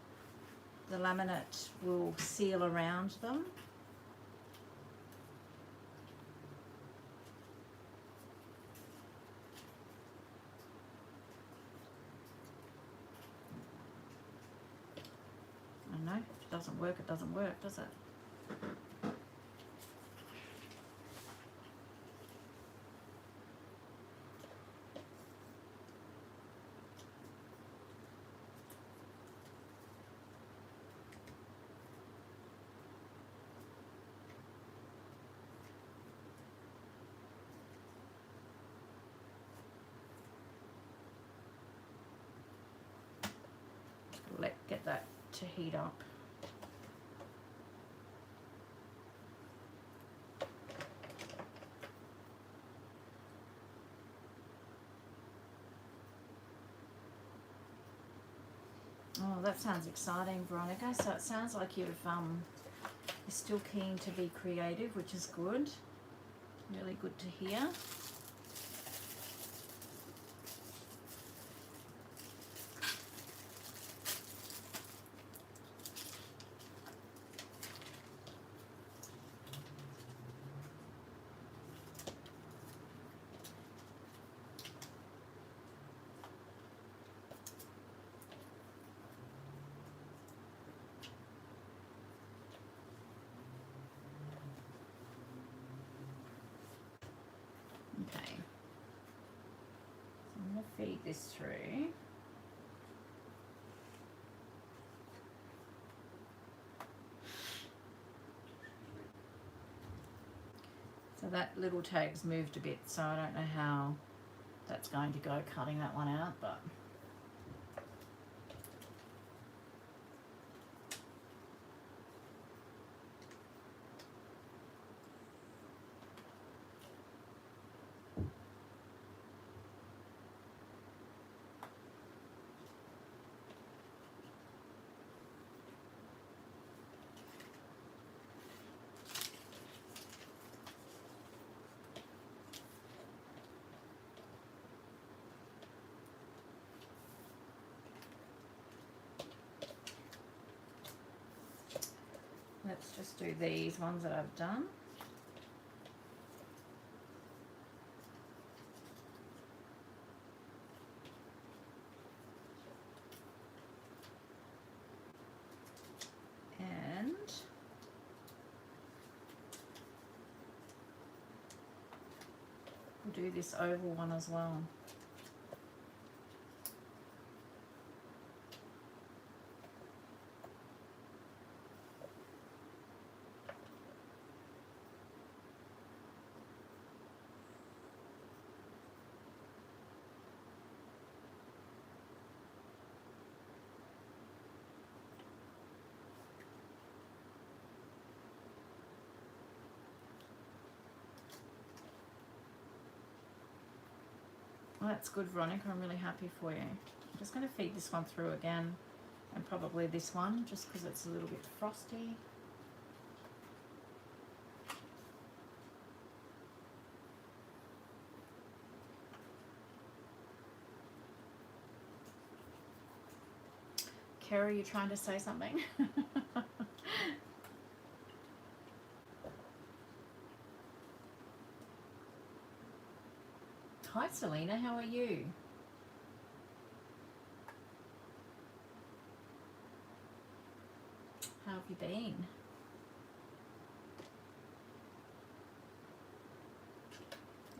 the laminate will seal around them. I don't know, if it doesn't work, it doesn't work, does it? Get that to heat up. Oh, that sounds exciting, Veronica. So it sounds like you're still keen to be creative, which is good. Really good to hear. feed this through. So that little tag's moved a bit, so I don't know how that's going to go cutting that one out, but let's just do these ones that I've done. And we'll do this oval one as well. Well, that's good, Veronica. I'm really happy for you. I'm just going to feed this one through again, and probably this one, just because it's a little bit frosty. Kerry, you trying to say something? Hi, Selena. How are you? How have you been?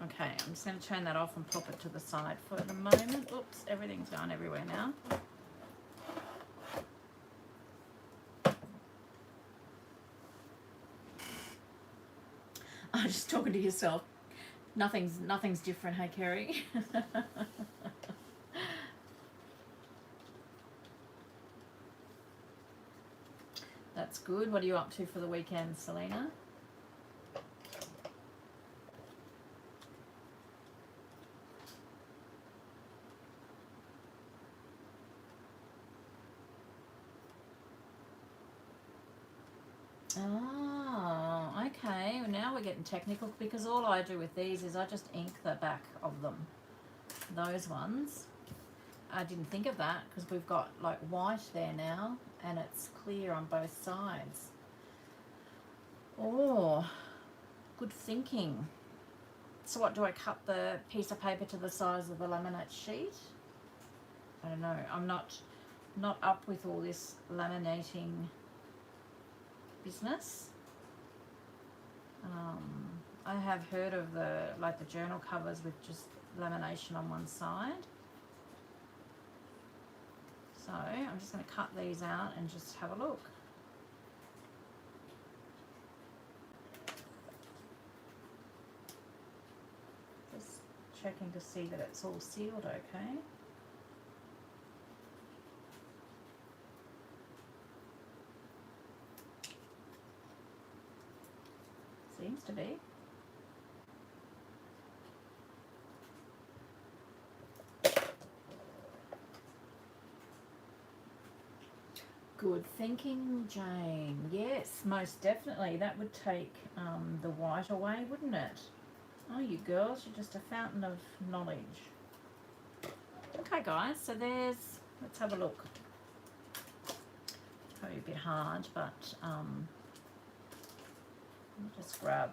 Okay, I'm just going to turn that off and pop it to the side for the moment. Oops, everything's going everywhere now. I'm just talking to yourself. Nothing's different, hey Kerry. That's good. What are you up to for the weekend, Selena? Oh, okay. Well, now we're getting technical, because all I do with these is I just ink the back of them. Those ones. I didn't think of that because we've got like white there now and it's clear on both sides. Oh, good thinking. So what, do I cut the piece of paper to the size of the laminate sheet? I don't know. I'm not up with all this laminating business. I have heard of the journal covers with just lamination on one side. So I'm just going to cut these out and just have a look. Just checking to see that it's all sealed okay. Seems to be. Good thinking, Jane. Yes, most definitely. That would take the white away, wouldn't it? Oh, you girls, you're just a fountain of knowledge. Okay, guys, so there's, let's have a look. Probably a bit hard, but I'll just grab.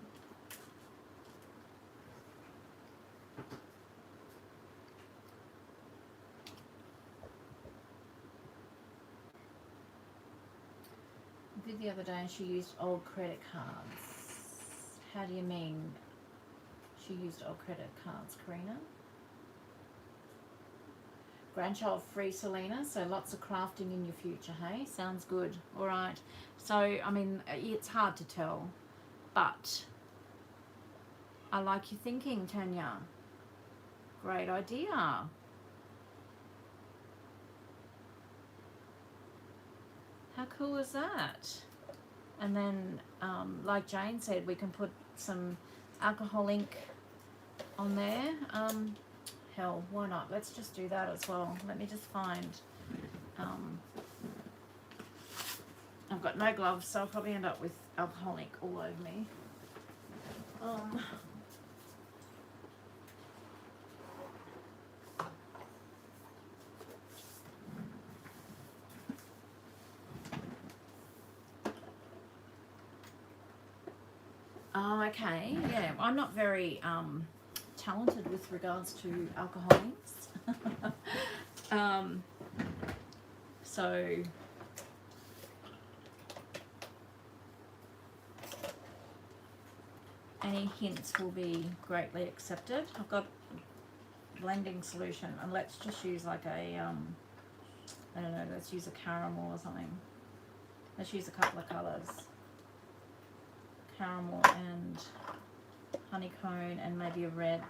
The other day she used old credit cards. How do you mean she used old credit cards, Karina? grandchild free, Selena, so lots of crafting in your future, hey? Sounds good. All right. So, I mean, it's hard to tell, but I like your thinking, Tanya. Great idea. How cool is that? And then, like Jane said, we can put some alcohol ink on there. Hell, why not? Let's just do that as well. Let me just find... I've got no gloves, so I'll probably end up with alcohol ink all over me. Oh, okay. Yeah, I'm not very talented with regards to alcohol inks. So any hints will be greatly accepted. I've got blending solution, and let's just use like a I don't know, let's use a caramel or something. Let's use a couple of colours. Caramel and honeycomb and maybe a red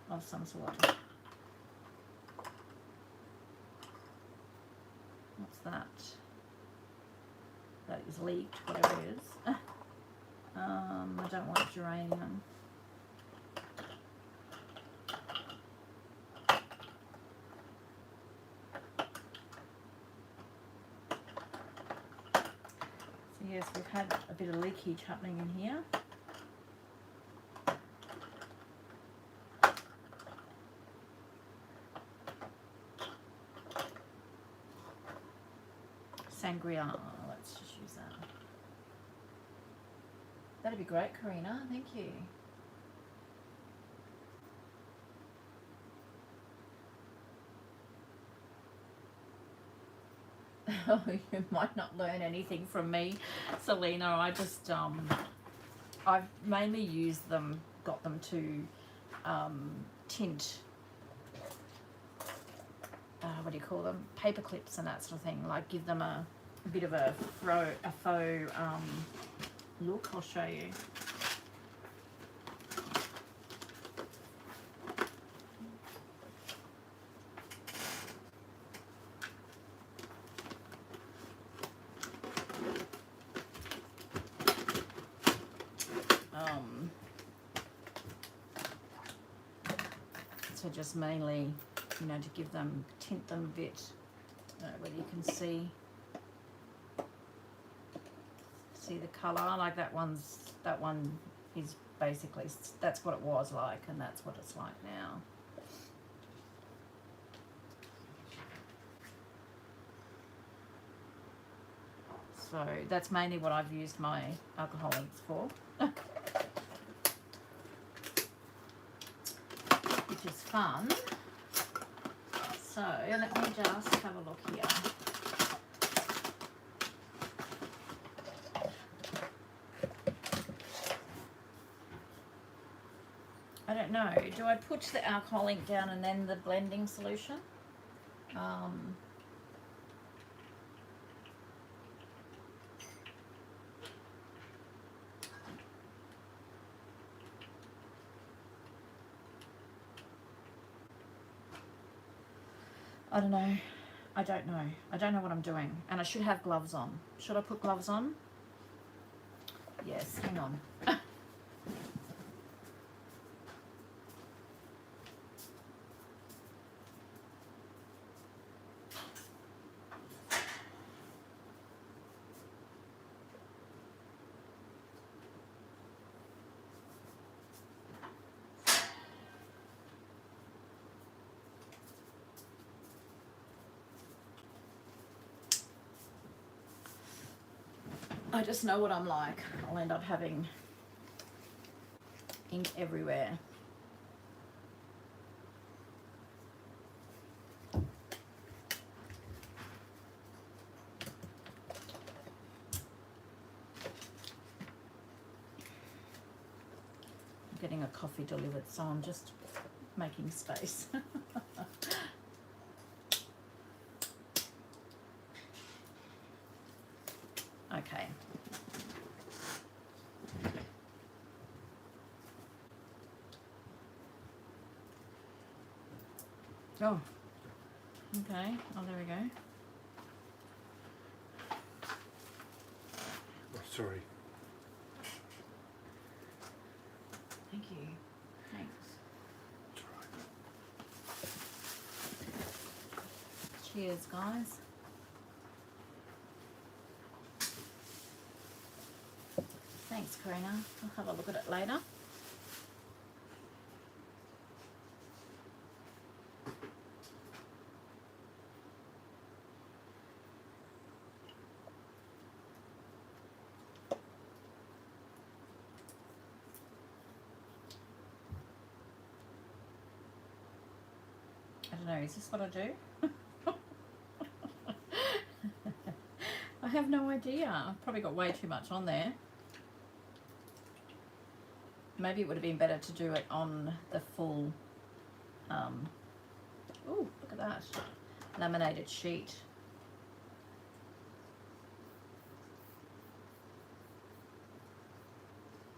of some sort. What's that? That is leaked, whatever it is. I don't want geranium. So yes, we've had a bit of leakage happening in here. Sangria, let's just use that. That'd be great, Karina, thank you. You might not learn anything from me, Selena. I just, I've mainly used them, got them to tint, what do you call them? Paper clips and that sort of thing. Like give them a bit of a faux look. I'll show you. So just mainly, you know, to give them, tint them a bit. I don't know whether you can see the colour. Like that one is basically, that's what it was like, and that's what it's like now. So that's mainly what I've used my alcohol inks for. Which is fun. So let me just have a look here. I don't know, do I put the alcohol ink down and then the blending solution? I don't know. I don't know. I don't know what I'm doing. And I should have gloves on. Should I put gloves on? Yes, hang on. I just know what I'm like. I'll end up having ink everywhere. I'm getting a coffee delivered, so I'm just making space. Oh. Okay. Oh, there we go. Oh, sorry. Thank you. Thanks. That's all right. Cheers, guys. Thanks, Karina. I'll have a look at it later. I don't know, is this what I do? I have no idea. I've probably got way too much on there. Maybe it would have been better to do it on the full, oh, look at that, laminated sheet.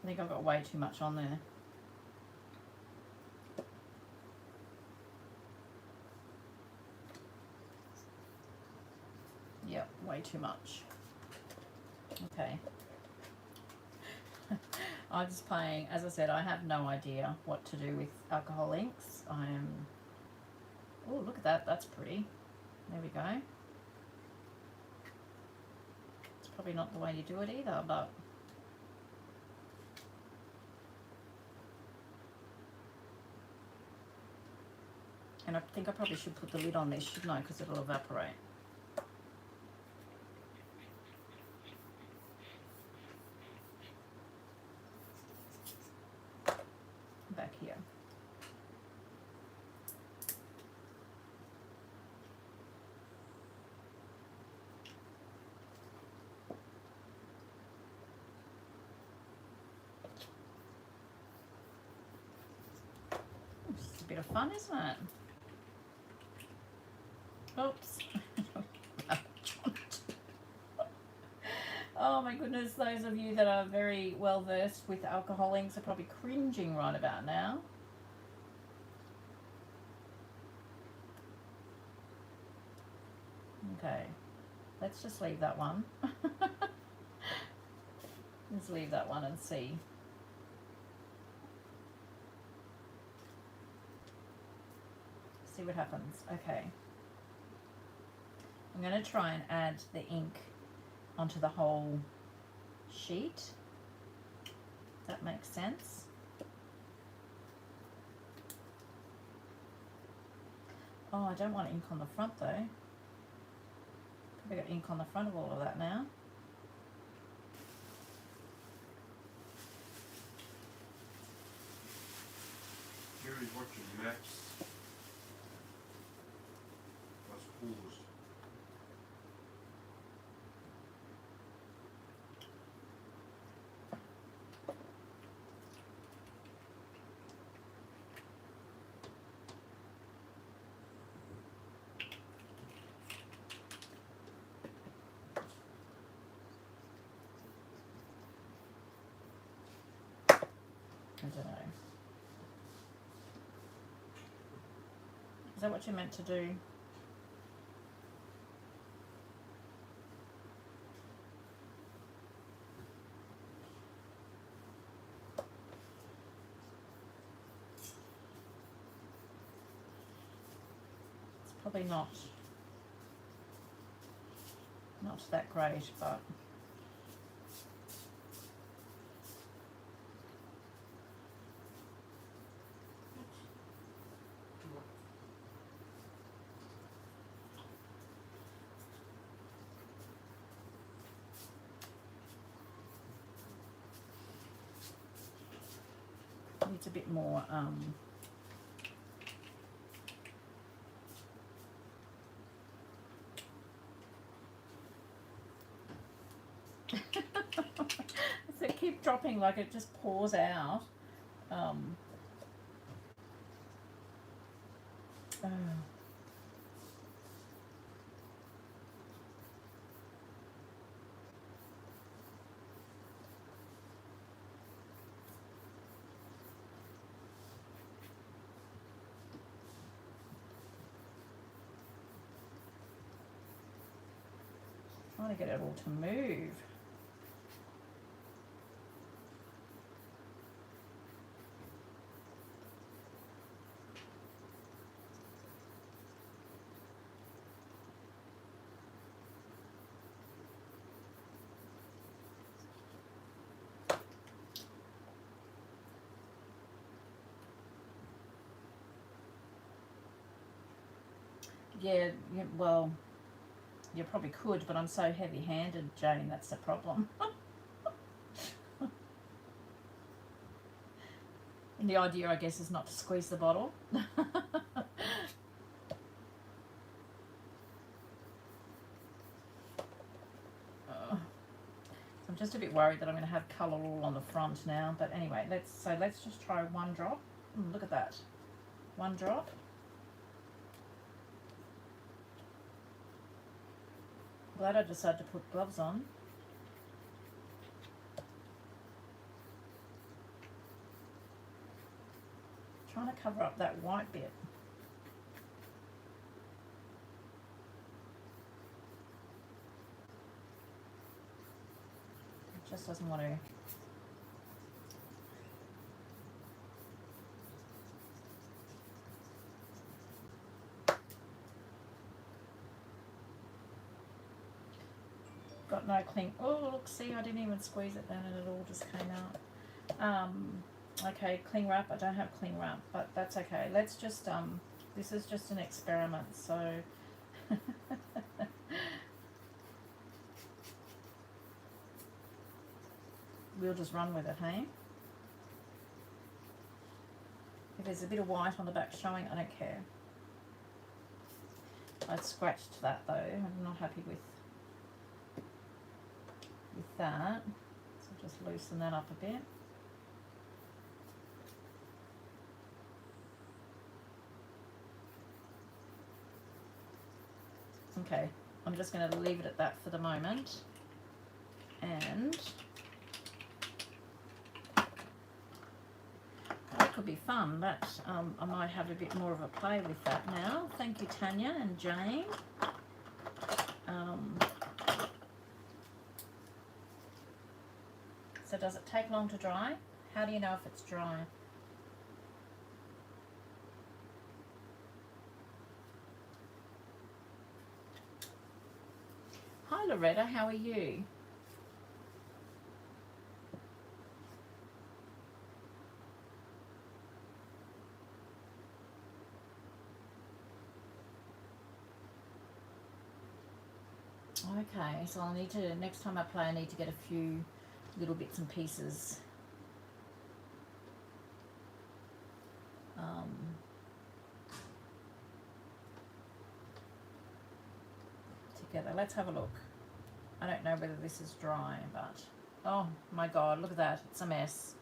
I think I've got way too much on there. Yep, way too much. Okay. I'm just playing, as I said, I have no idea what to do with alcohol inks. I am, oh, look at that, that's pretty. There we go. It's probably not the way you do it either, but and I think I probably should put the lid on this, shouldn't I, because it'll evaporate. Back here. It's a bit of fun, isn't it? Oops. Oh my goodness, those of you that are very well versed with alcohol inks are probably cringing right about now. Okay, let's just leave that one. Let's leave that one and see. See what happens. Okay. I'm going to try and add the ink onto the whole sheet. That makes sense. Oh, I don't want ink on the front though. Probably got ink on the front of all of that now. Gary's watching Max. That's paused. I don't know. Is that what you meant to do? It's probably not that great, but needs a bit more so keep dropping like it just pours out. Oh. trying to get it all to move. Yeah, well, you probably could, but I'm so heavy-handed, Jane, that's the problem. And the idea, I guess, is not to squeeze the bottle. I'm just a bit worried that I'm going to have colour all on the front now. But anyway, let's just try one drop. Look at that. One drop. Glad I decided to put gloves on. Trying to cover up that white bit. It just doesn't want to. Got no cling. Oh, look, see, I didn't even squeeze it then and it all just came out. Okay, cling wrap. I don't have cling wrap, but that's okay. Let's just, this is just an experiment, so. We'll just run with it, hey? If there's a bit of white on the back showing, I don't care. I scratched that though. I'm not happy with that. So just loosen that up a bit. Okay, I'm just going to leave it at that for the moment. And that could be fun, but I might have a bit more of a play with that now. Thank you, Tanya and Jane. So does it take long to dry? How do you know if it's dry? Hi Loretta, how are you? Okay, so I'll need to, next time I play, I need to get a few little bits and pieces. Together. Let's have a look. I don't know whether this is dry, but oh my god, look at that. It's a mess.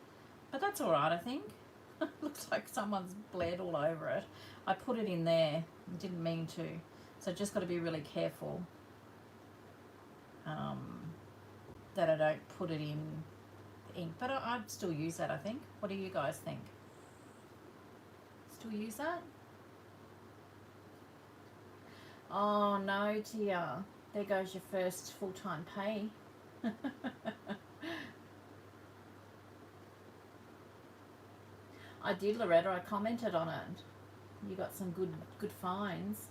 But that's alright, I think. Looks like someone's bled all over it. I put it in there. Didn't mean to. So just got to be really careful that I don't put it in ink. But I'd still use that, I think. What do you guys think? Still use that? Oh no, Tia. There goes your first full-time pay. I did, Loretta. I commented on it. You got some good finds.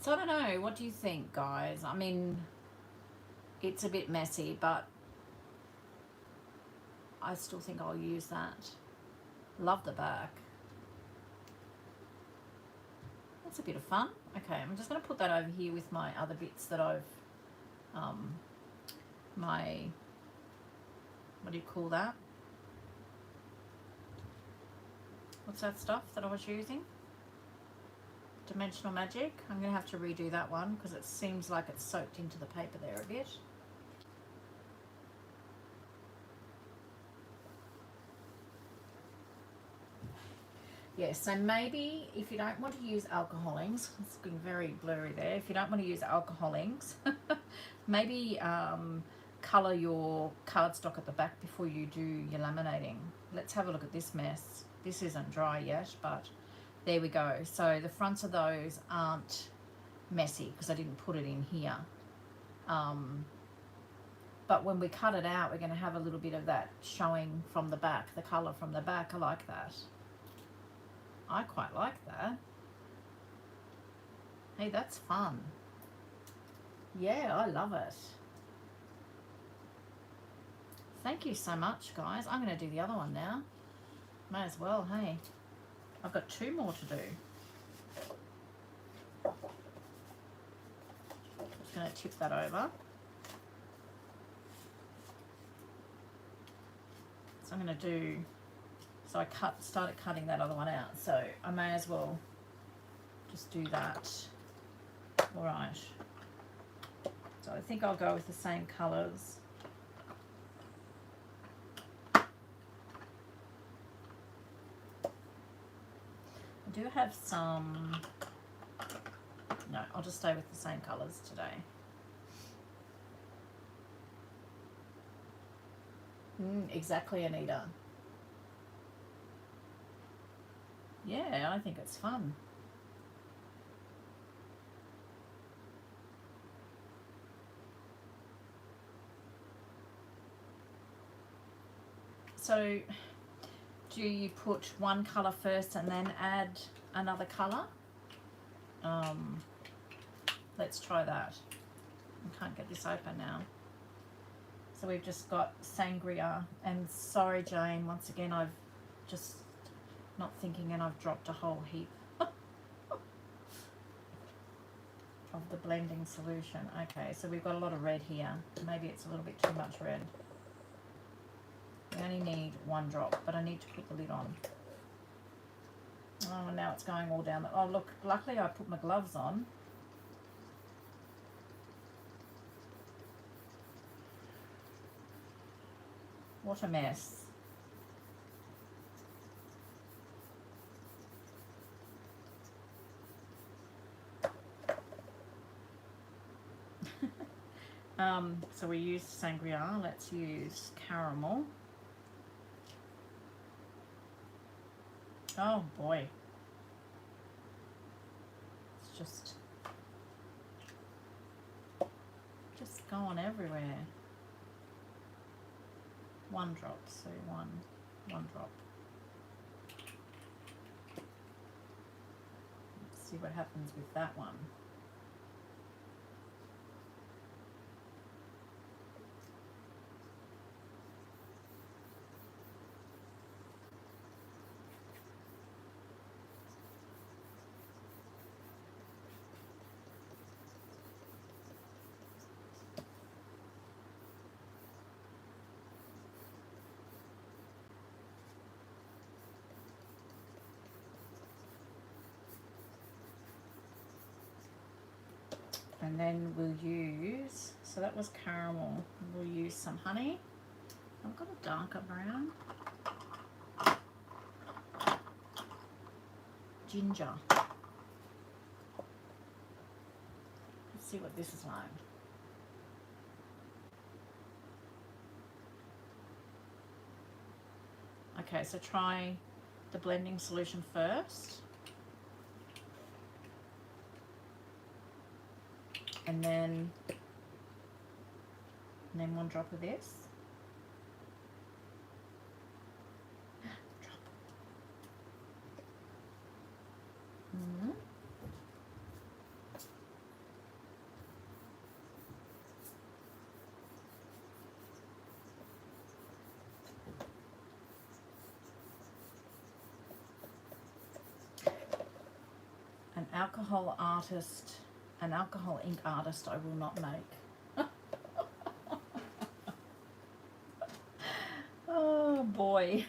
So I don't know. What do you think, guys? I mean, it's a bit messy, but I still think I'll use that. Love the back. That's a bit of fun. Okay, I'm just going to put that over here with my other bits that I've, my, what do you call that? What's that stuff that I was using? Dimensional Magic. I'm going to have to redo that one because it seems like it's soaked into the paper there a bit. Yes, so maybe if you don't want to use alcohol inks, it's getting very blurry there. If you don't want to use alcohol inks, maybe colour your cardstock at the back before you do your laminating. Let's have a look at this mess. This isn't dry yet, but there we go. So the fronts of those aren't messy because I didn't put it in here. But when we cut it out, we're going to have a little bit of that showing from the back, the colour from the back. I like that. I quite like that. Hey, that's fun. Yeah, I love it. Thank you so much, guys. I'm going to do the other one now. May as well, hey. I've got 2 more to do. Just going to tip that over. So I'm going to do, so I started cutting that other one out, so I may as well just do that. All right. So I think I'll go with the same colours. I do have some, no, I'll just stay with the same colours today. Exactly, Anita. Yeah, I think it's fun. So, do you put one colour first and then add another colour? Let's try that. I can't get this open now. So we've just got sangria, and sorry Jane, once again I've just not thinking and I've dropped a whole heap of the blending solution. Okay, so we've got a lot of red here. Maybe it's a little bit too much red. We only need 1 drop, but I need to put the lid on. Oh, now it's going all down. Oh look, luckily I put my gloves on. What a mess. So we used sangria, let's use caramel. Oh boy. It's just going everywhere. 1 drop, so one drop. Let's see what happens with that one. And then we'll use, so that was caramel, we'll use some honey. I've got a darker brown. Ginger. Let's see what this is like. Okay, so try the blending solution first. And then 1 drop of this. An alcohol ink artist I will not make. Oh boy.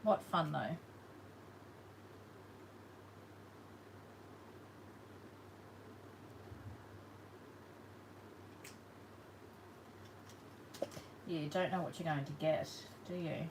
What fun though. You don't know what you're going to get, do you?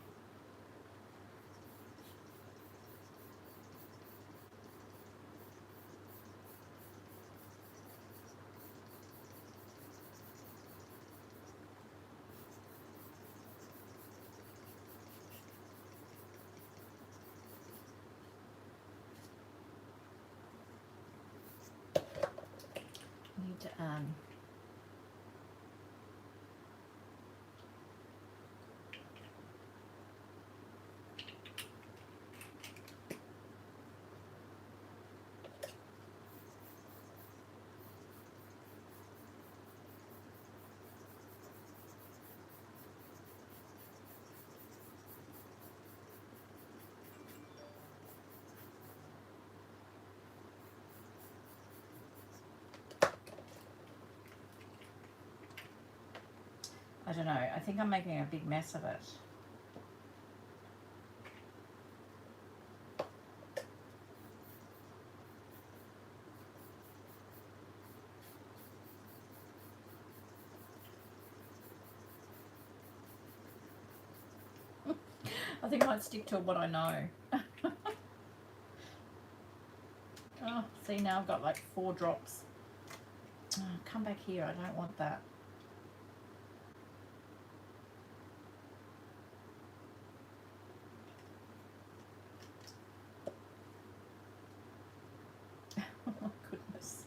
I don't know. I think I'm making a big mess of it. I think I might stick to what I know. Oh, see, now I've got like 4 drops. Oh, come back here. I don't want that. Oh my goodness.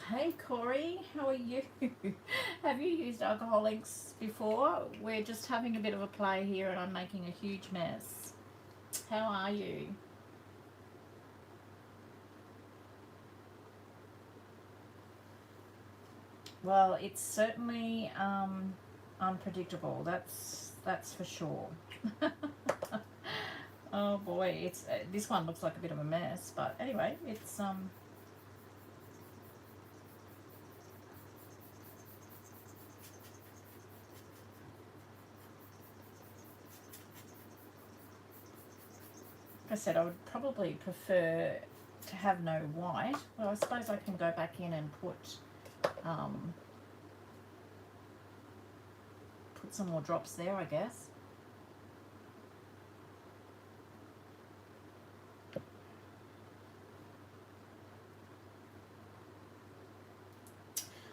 Hey Corey, how are you? Have you used Alcohol Inks before? We're just having a bit of a play here and I'm making a huge mess. How are you? Well, it's certainly unpredictable. That's for sure. Oh boy, it's this one looks like a bit of a mess, but anyway, it's like I said, I would probably prefer to have no white. Well, I suppose I can go back in and put some more drops there, I guess.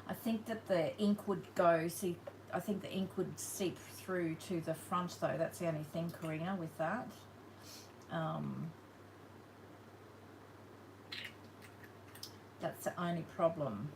I think that the ink would go, see, I think the ink would seep through to the front though. That's the only thing, Karina, with that. That's the only problem.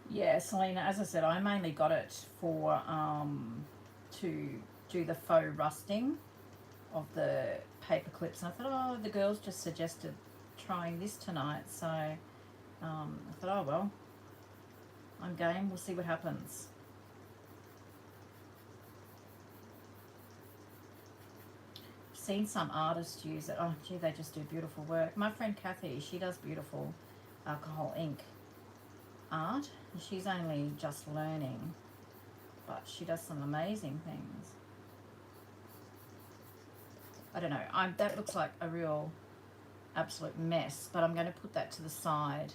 Yeah, Selena, as I said, I mainly got it for to do the faux rusting of the paper clips. And I thought, oh, the girls just suggested trying this tonight. So I thought, oh, well, I'm game. We'll see what happens. I've seen some artists use it. Oh, gee, they just do beautiful work. My friend Kathy, she does beautiful alcohol ink art. She's only just learning, but she does some amazing things. I don't know, that looks like a real absolute mess, but I'm going to put that to the side,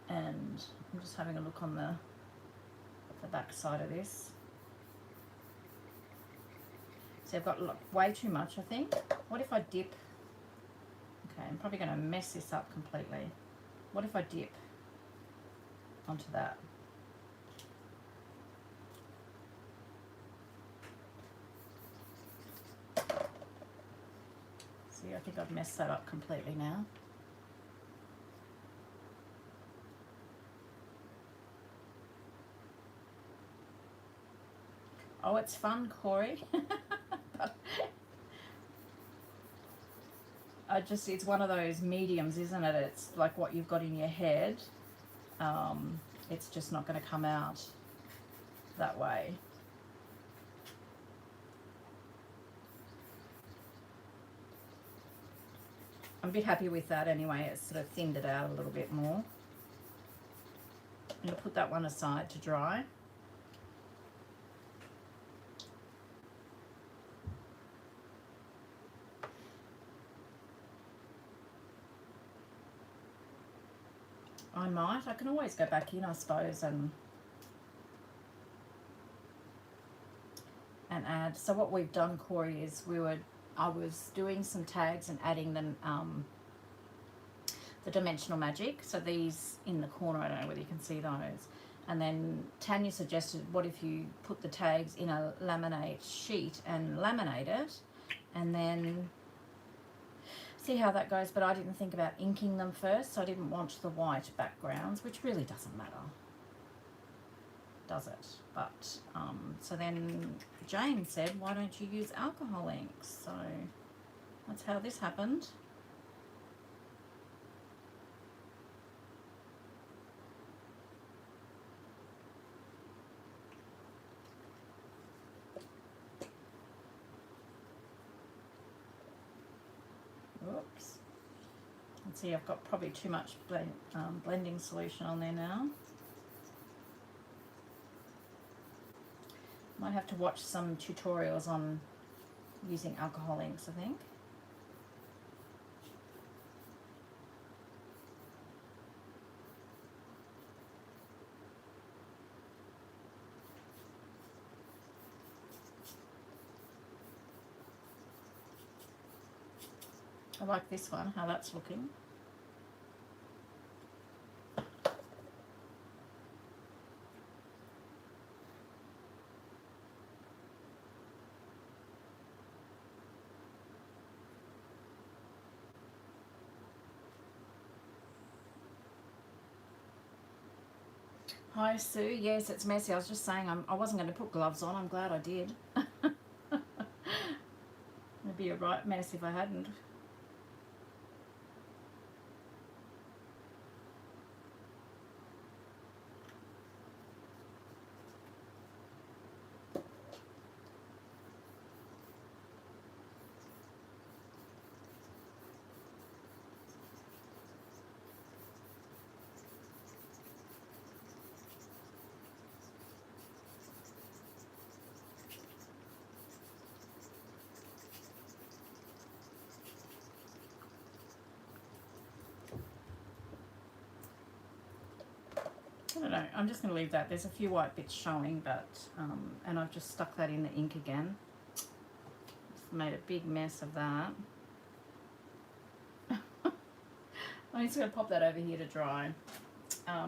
and I'm just having a look on the back side of this. See, I've got way too much, I think. What if I dip? Okay, I'm probably going to mess this up completely. What if I dip onto that? See, I think I've messed that up completely now. Oh, it's fun, Corey. It's one of those mediums, isn't it? It's like what you've got in your head. It's just not going to come out that way. I'm a bit happy with that anyway. It's sort of thinned it out a little bit more. I'm going to put that one aside to dry. I can always go back in, I suppose, and add. So what we've done, Corey, is I was doing some tags and adding them the Dimensional Magic. So these in the corner, I don't know whether you can see those. And then Tanya suggested, what if you put the tags in a laminate sheet and laminate it, and then see how that goes. But I didn't think about inking them first, so I didn't want the white backgrounds, which really doesn't matter, does it? But so then Jane said, why don't you use alcohol inks? So that's how this happened. Oops. Let's see, I've got probably too much blending solution on there now. Might have to watch some tutorials on using alcohol inks, I think. I like this one, how that's looking. Hi Sue, yes, it's messy. I was just saying I wasn't going to put gloves on. I'm glad I did. It'd be a right mess if I hadn't. I don't know, I'm just going to leave that. There's a few white bits showing, but and I've just stuck that in the ink again. Just made a big mess of that. I'm just going to pop that over here to dry. I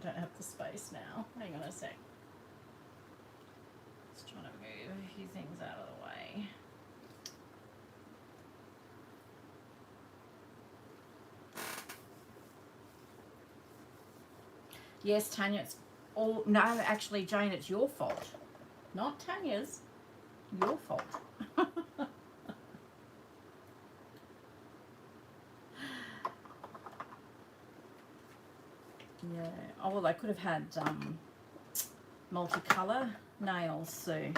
don't have the space now. Hang on a sec. Just trying to move a few things out of the way. Yes, Tanya, it's all... No, actually, Jane, it's your fault. Not Tanya's. Your fault. Yeah. Oh, well, they could have had multicolour nails, Sue.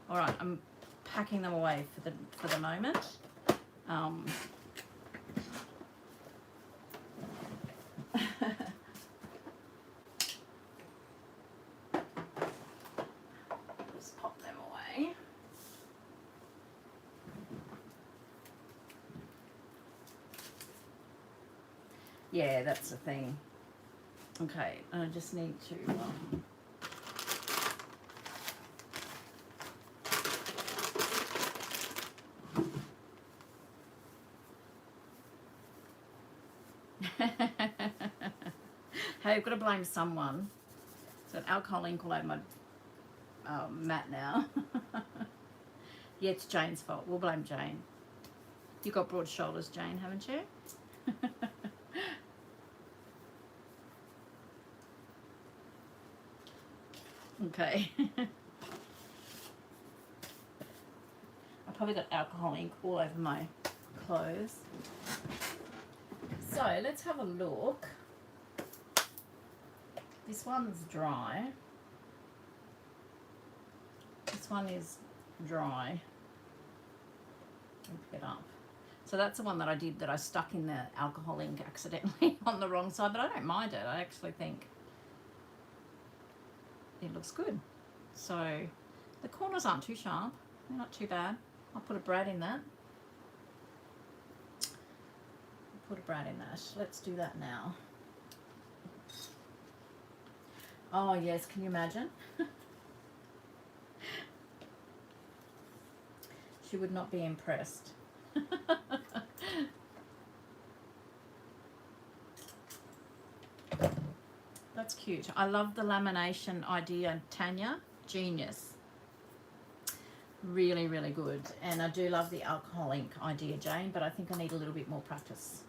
All right, I'm packing them away for the moment. Just pop them away. Yeah, that's the thing. Okay, I just need to hey, I've got to blame someone. So an alcohol ink all over my mat now. Yeah, it's Jane's fault. We'll blame Jane. You've got broad shoulders, Jane, haven't you? Okay. I probably got alcohol ink all over my clothes. So let's have a look. This one's dry. This one is dry. Don't pick it up. So that's the one that I did, that I stuck in the alcohol ink accidentally on the wrong side, but I don't mind it. I actually think it looks good. So the corners aren't too sharp. They're not too bad. I'll put a brad in that. Put a brad in that. Let's do that now. Oh yes, can you imagine? She would not be impressed. That's cute. I love the lamination idea, Tanya. Genius. Really, really good. And I do love the alcohol ink idea, Jane, but I think I need a little bit more practice.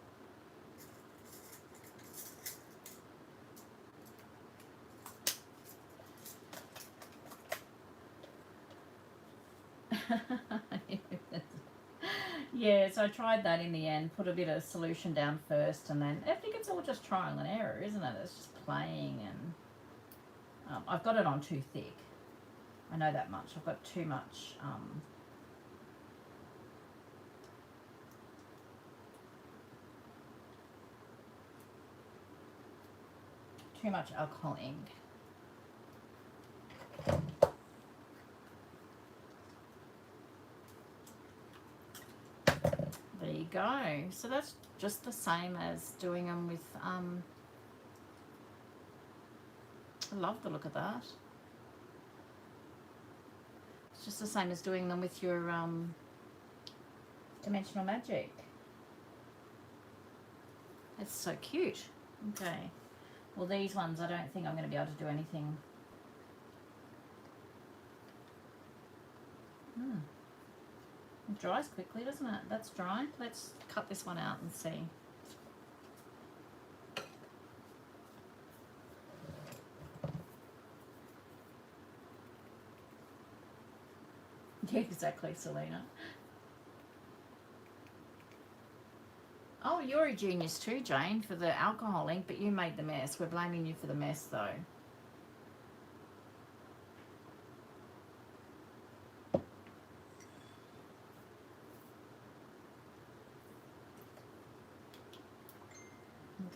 Yeah, so I tried that in the end, put a bit of solution down first, and then I think it's all just trial and error, isn't it? It's just playing, and I've got it on too thick. I know that much. I've got too much alcohol ink. There you go. So that's just the same as doing them with, I love the look of that. It's just the same as doing them with your Dimensional Magic. It's so cute. Okay. Well, these ones, I don't think I'm going to be able to do anything. It dries quickly, doesn't it? That's dry. Let's cut this one out and see. Yeah, exactly, Selena. Oh, you're a genius too, Jane, for the alcohol ink, but you made the mess. We're blaming you for the mess, though.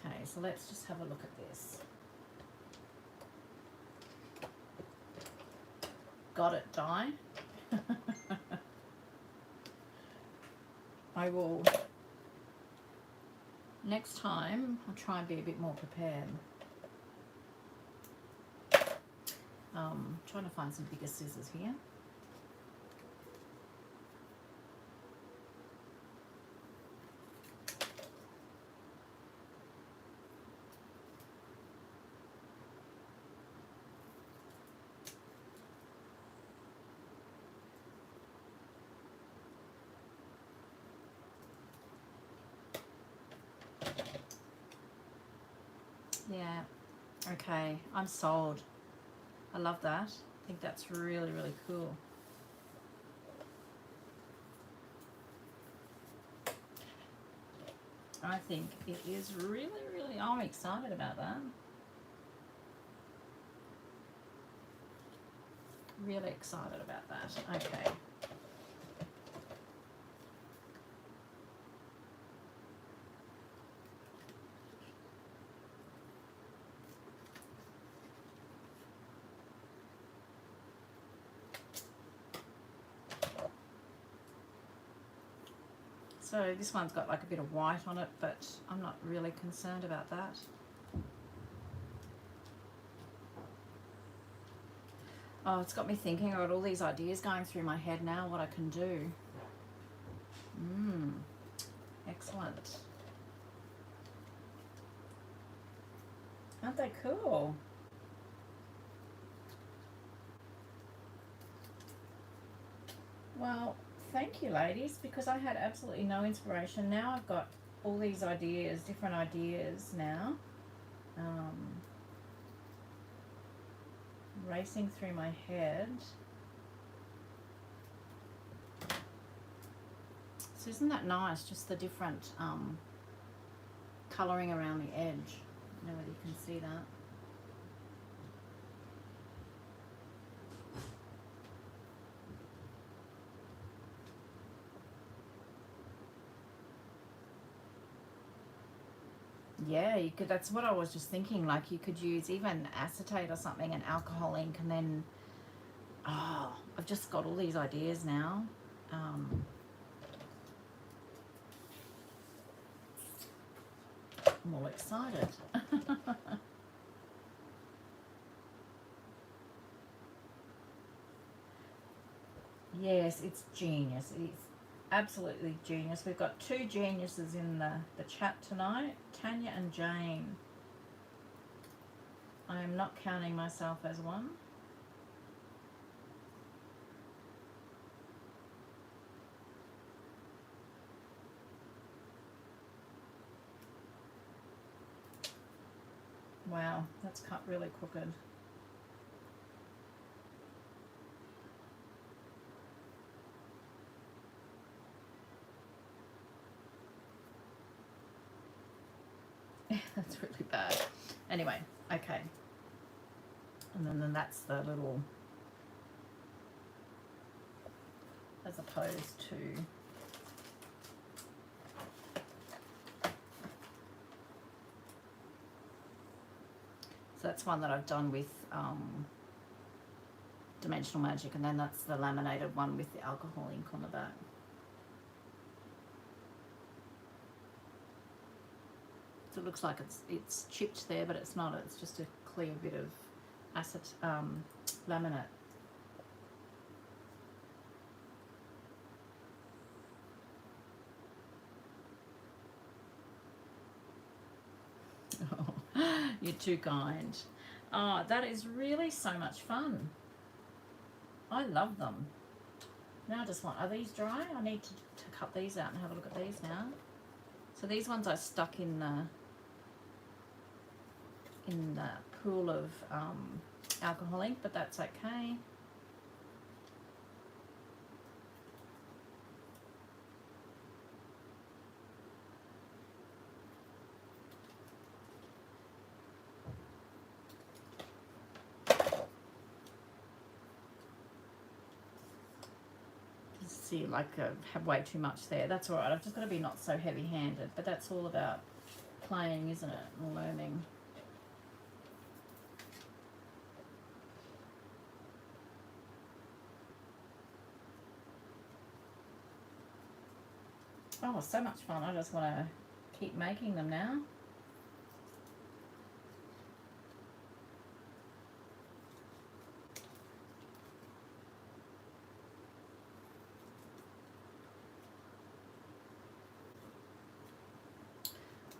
Okay, so let's just have a look at this. Got it, Di. I will, next time, I'll try and be a bit more prepared. Trying to find some bigger scissors here. Yeah, okay, I'm sold. I love that. I think that's really, really cool. I think it is really, really, I'm excited about that. Really excited about that. Okay. So this one's got like a bit of white on it, but I'm not really concerned about that. Oh, it's got me thinking. I've got all these ideas going through my head now, what I can do. Excellent. Aren't they cool? Well, thank you, ladies, because I had absolutely no inspiration. Now I've got all these ideas, different ideas now. Racing through my head. So isn't that nice? Just the different colouring around the edge. I don't know whether you can see that. Yeah, you could. That's what I was just thinking. Like you could use even acetate or something, and alcohol ink, and then I've just got all these ideas now. I'm all excited. Yes, it's genius. It's absolutely genius. We've got two geniuses in the chat tonight, Tanya and Jane. I am not counting myself as one. Wow, that's cut really crooked. That's really bad. Anyway, okay. And then that's the little, as opposed to, so that's one that I've done with Dimensional Magic, and then that's the laminated one with the alcohol ink on the back. So it looks like it's chipped there, but it's not. It's just a clear bit of laminate. Oh, you're too kind. Oh, that is really so much fun. I love them. Now I just want, are these dry? I need to cut these out and have a look at these now. So these ones I stuck in the pool of alcohol ink, but that's okay. See, like I have way too much there. That's all right. I've just got to be not so heavy-handed, but that's all about playing, isn't it? And learning. Oh, so much fun. I just want to keep making them now.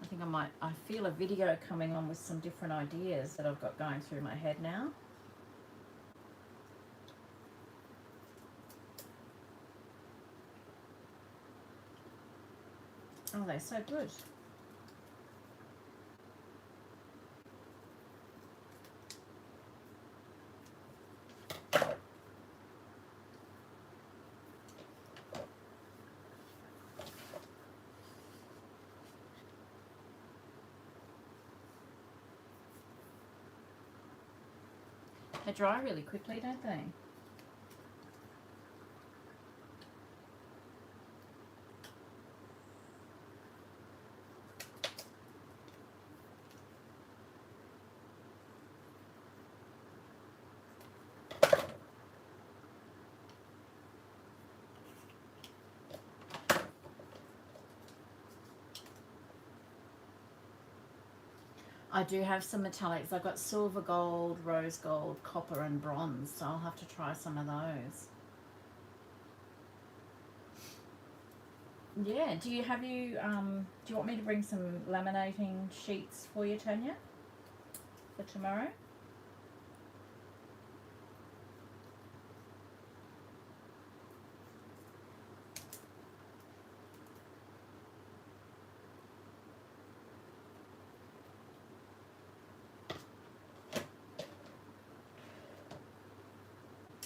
I think I feel a video coming on with some different ideas that I've got going through my head now. Oh, they're so good. They dry really quickly, don't they? I do have some metallics. I've got silver, gold, rose gold, copper and bronze, so I'll have to try some of those. Yeah, do you want me to bring some laminating sheets for you, Tanya, for tomorrow?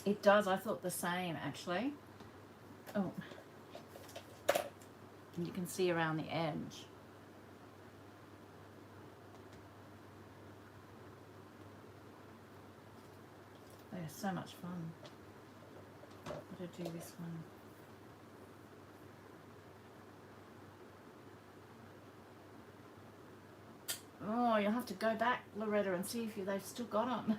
It does. I thought the same, actually. Oh, and you can see around the edge. They're so much fun. Got to do this one. Oh, you'll have to go back, Loretta, and see if they've still got them.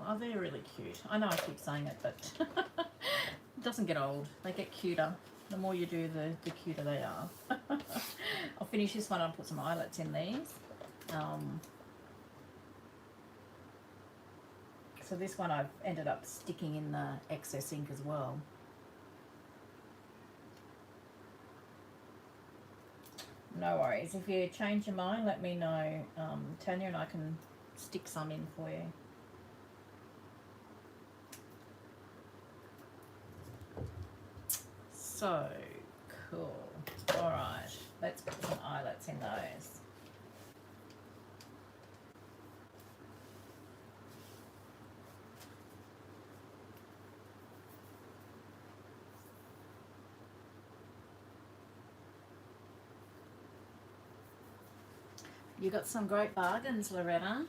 Oh, they're really cute. I know I keep saying it, but it doesn't get old. They get cuter. The more you do, the cuter they are. I'll finish this one. I'll put some eyelets in these. So this one I've ended up sticking in the excess ink as well. No worries. If you change your mind, let me know. Tanya and I can stick some in for you. So cool. All right, let's put some eyelets in those. You got some great bargains, Loretta.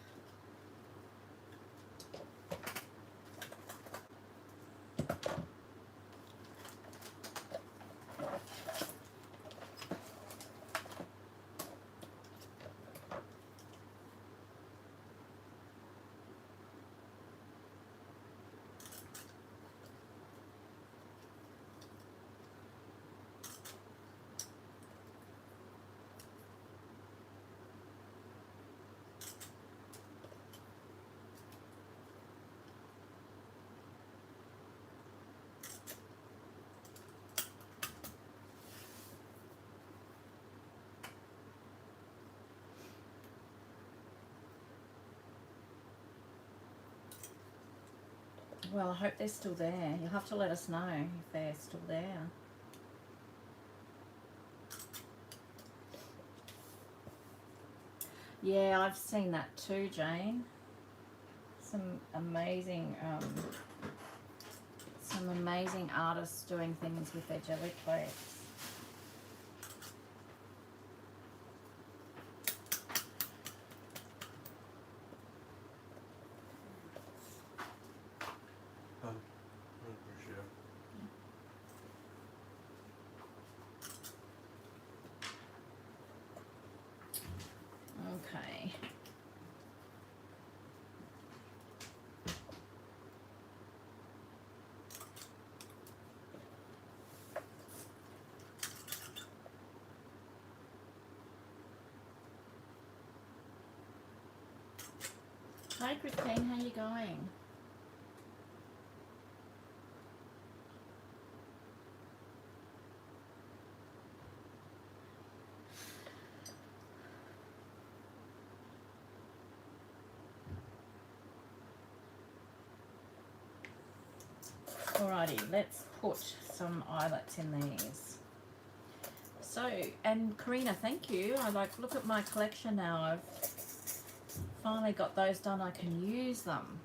Well, I hope they're still there. You'll have to let us know if they're still there. Yeah, I've seen that too, Jane. Some amazing artists doing things with their jelly plates. Okay. Hi Christine, how you going? Alrighty, let's put some eyelets in these. So, and Karina, thank you. I look at my collection now. I've finally got those done. I can use them.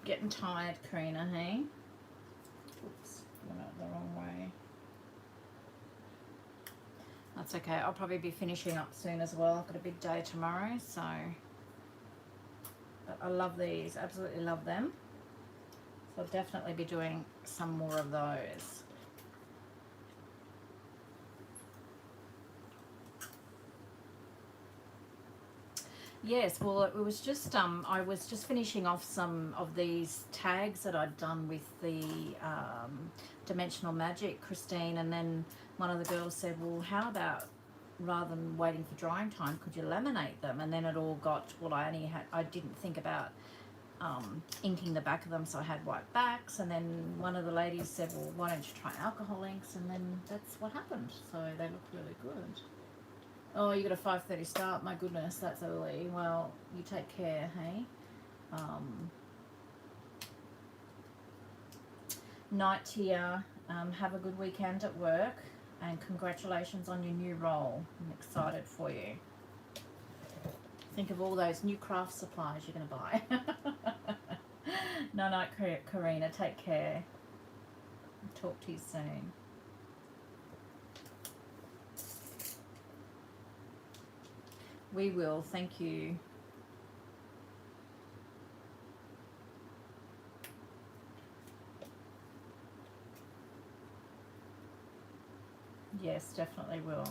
Getting tired, Karina, hey? Oops, went out the wrong way. That's okay. I'll probably be finishing up soon as well. I've got a big day tomorrow, so. But I love these. Absolutely love them. So I'll definitely be doing some more of those. Yes, well, it was just I was just finishing off some of these tags that I'd done with the Dimensional Magic, Christine, and then one of the girls said, well, how about rather than waiting for drying time, could you laminate them? And then it all got, well, I didn't think about inking the back of them, so I had white backs. And then one of the ladies said, well, why don't you try alcohol inks? And then that's what happened. So they look really good. Oh, you got a 5:30 start. My goodness, that's early. Well, you take care, hey? Night here. Have a good weekend at work, and congratulations on your new role. I'm excited for you. Think of all those new craft supplies you're going to buy. Night, Karina. Take care. Talk to you soon. We will. Thank you. Yes, definitely will.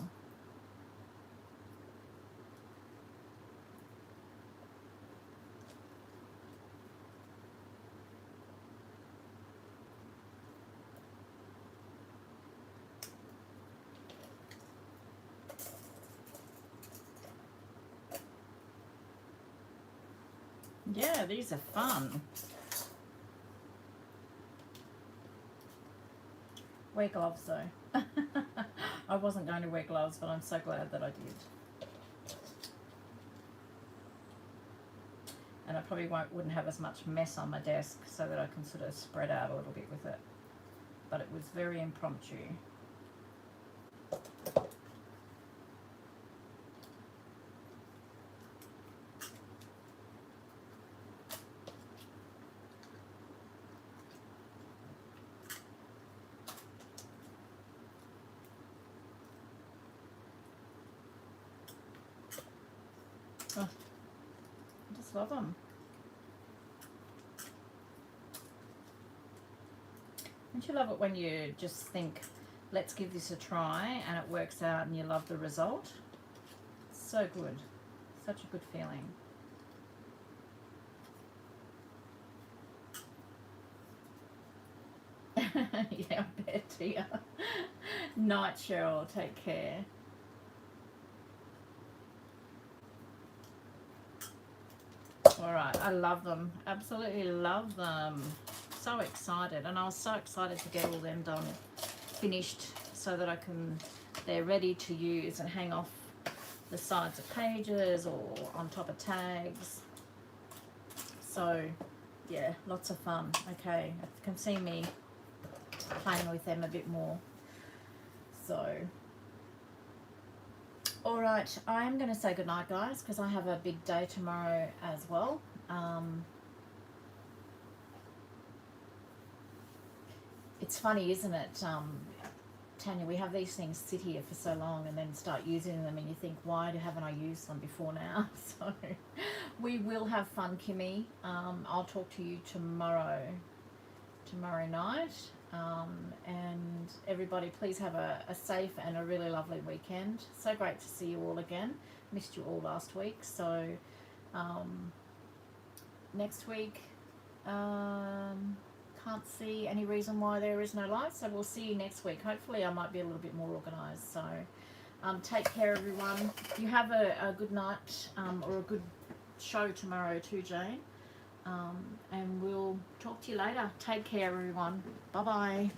Yeah, these are fun. Wear gloves though. I wasn't going to wear gloves, but I'm so glad that I did. And I probably wouldn't have as much mess on my desk, so that I can sort of spread out a little bit with it. But it was very impromptu. Oh, I just love them. Don't you love it when you just think, let's give this a try, and it works out and you love the result? So good. Such a good feeling. Yeah, I bet, dear. Night, Cheryl. Take care. All right, I love them. Absolutely love them. So excited, and I was so excited to get all them done, finished, so that they're ready to use and hang off the sides of pages or on top of tags. So yeah, lots of fun. Okay, you can see me playing with them a bit more. So all right, I'm going to say goodnight, guys, because I have a big day tomorrow as well. It's funny, isn't it, Tanya, we have these things sit here for so long and then start using them and you think, why haven't I used them before now? So we will have fun, Kimmy. I'll talk to you tomorrow night. And everybody, please have a safe and a really lovely weekend. So great to see you all again. Missed you all last week. So next week, can't see any reason why there is no live. So we'll see you next week. Hopefully I might be a little bit more organised. So take care, everyone. You have a good night or a good show tomorrow too, Jane. And we'll talk to you later. Take care, everyone. Bye-bye.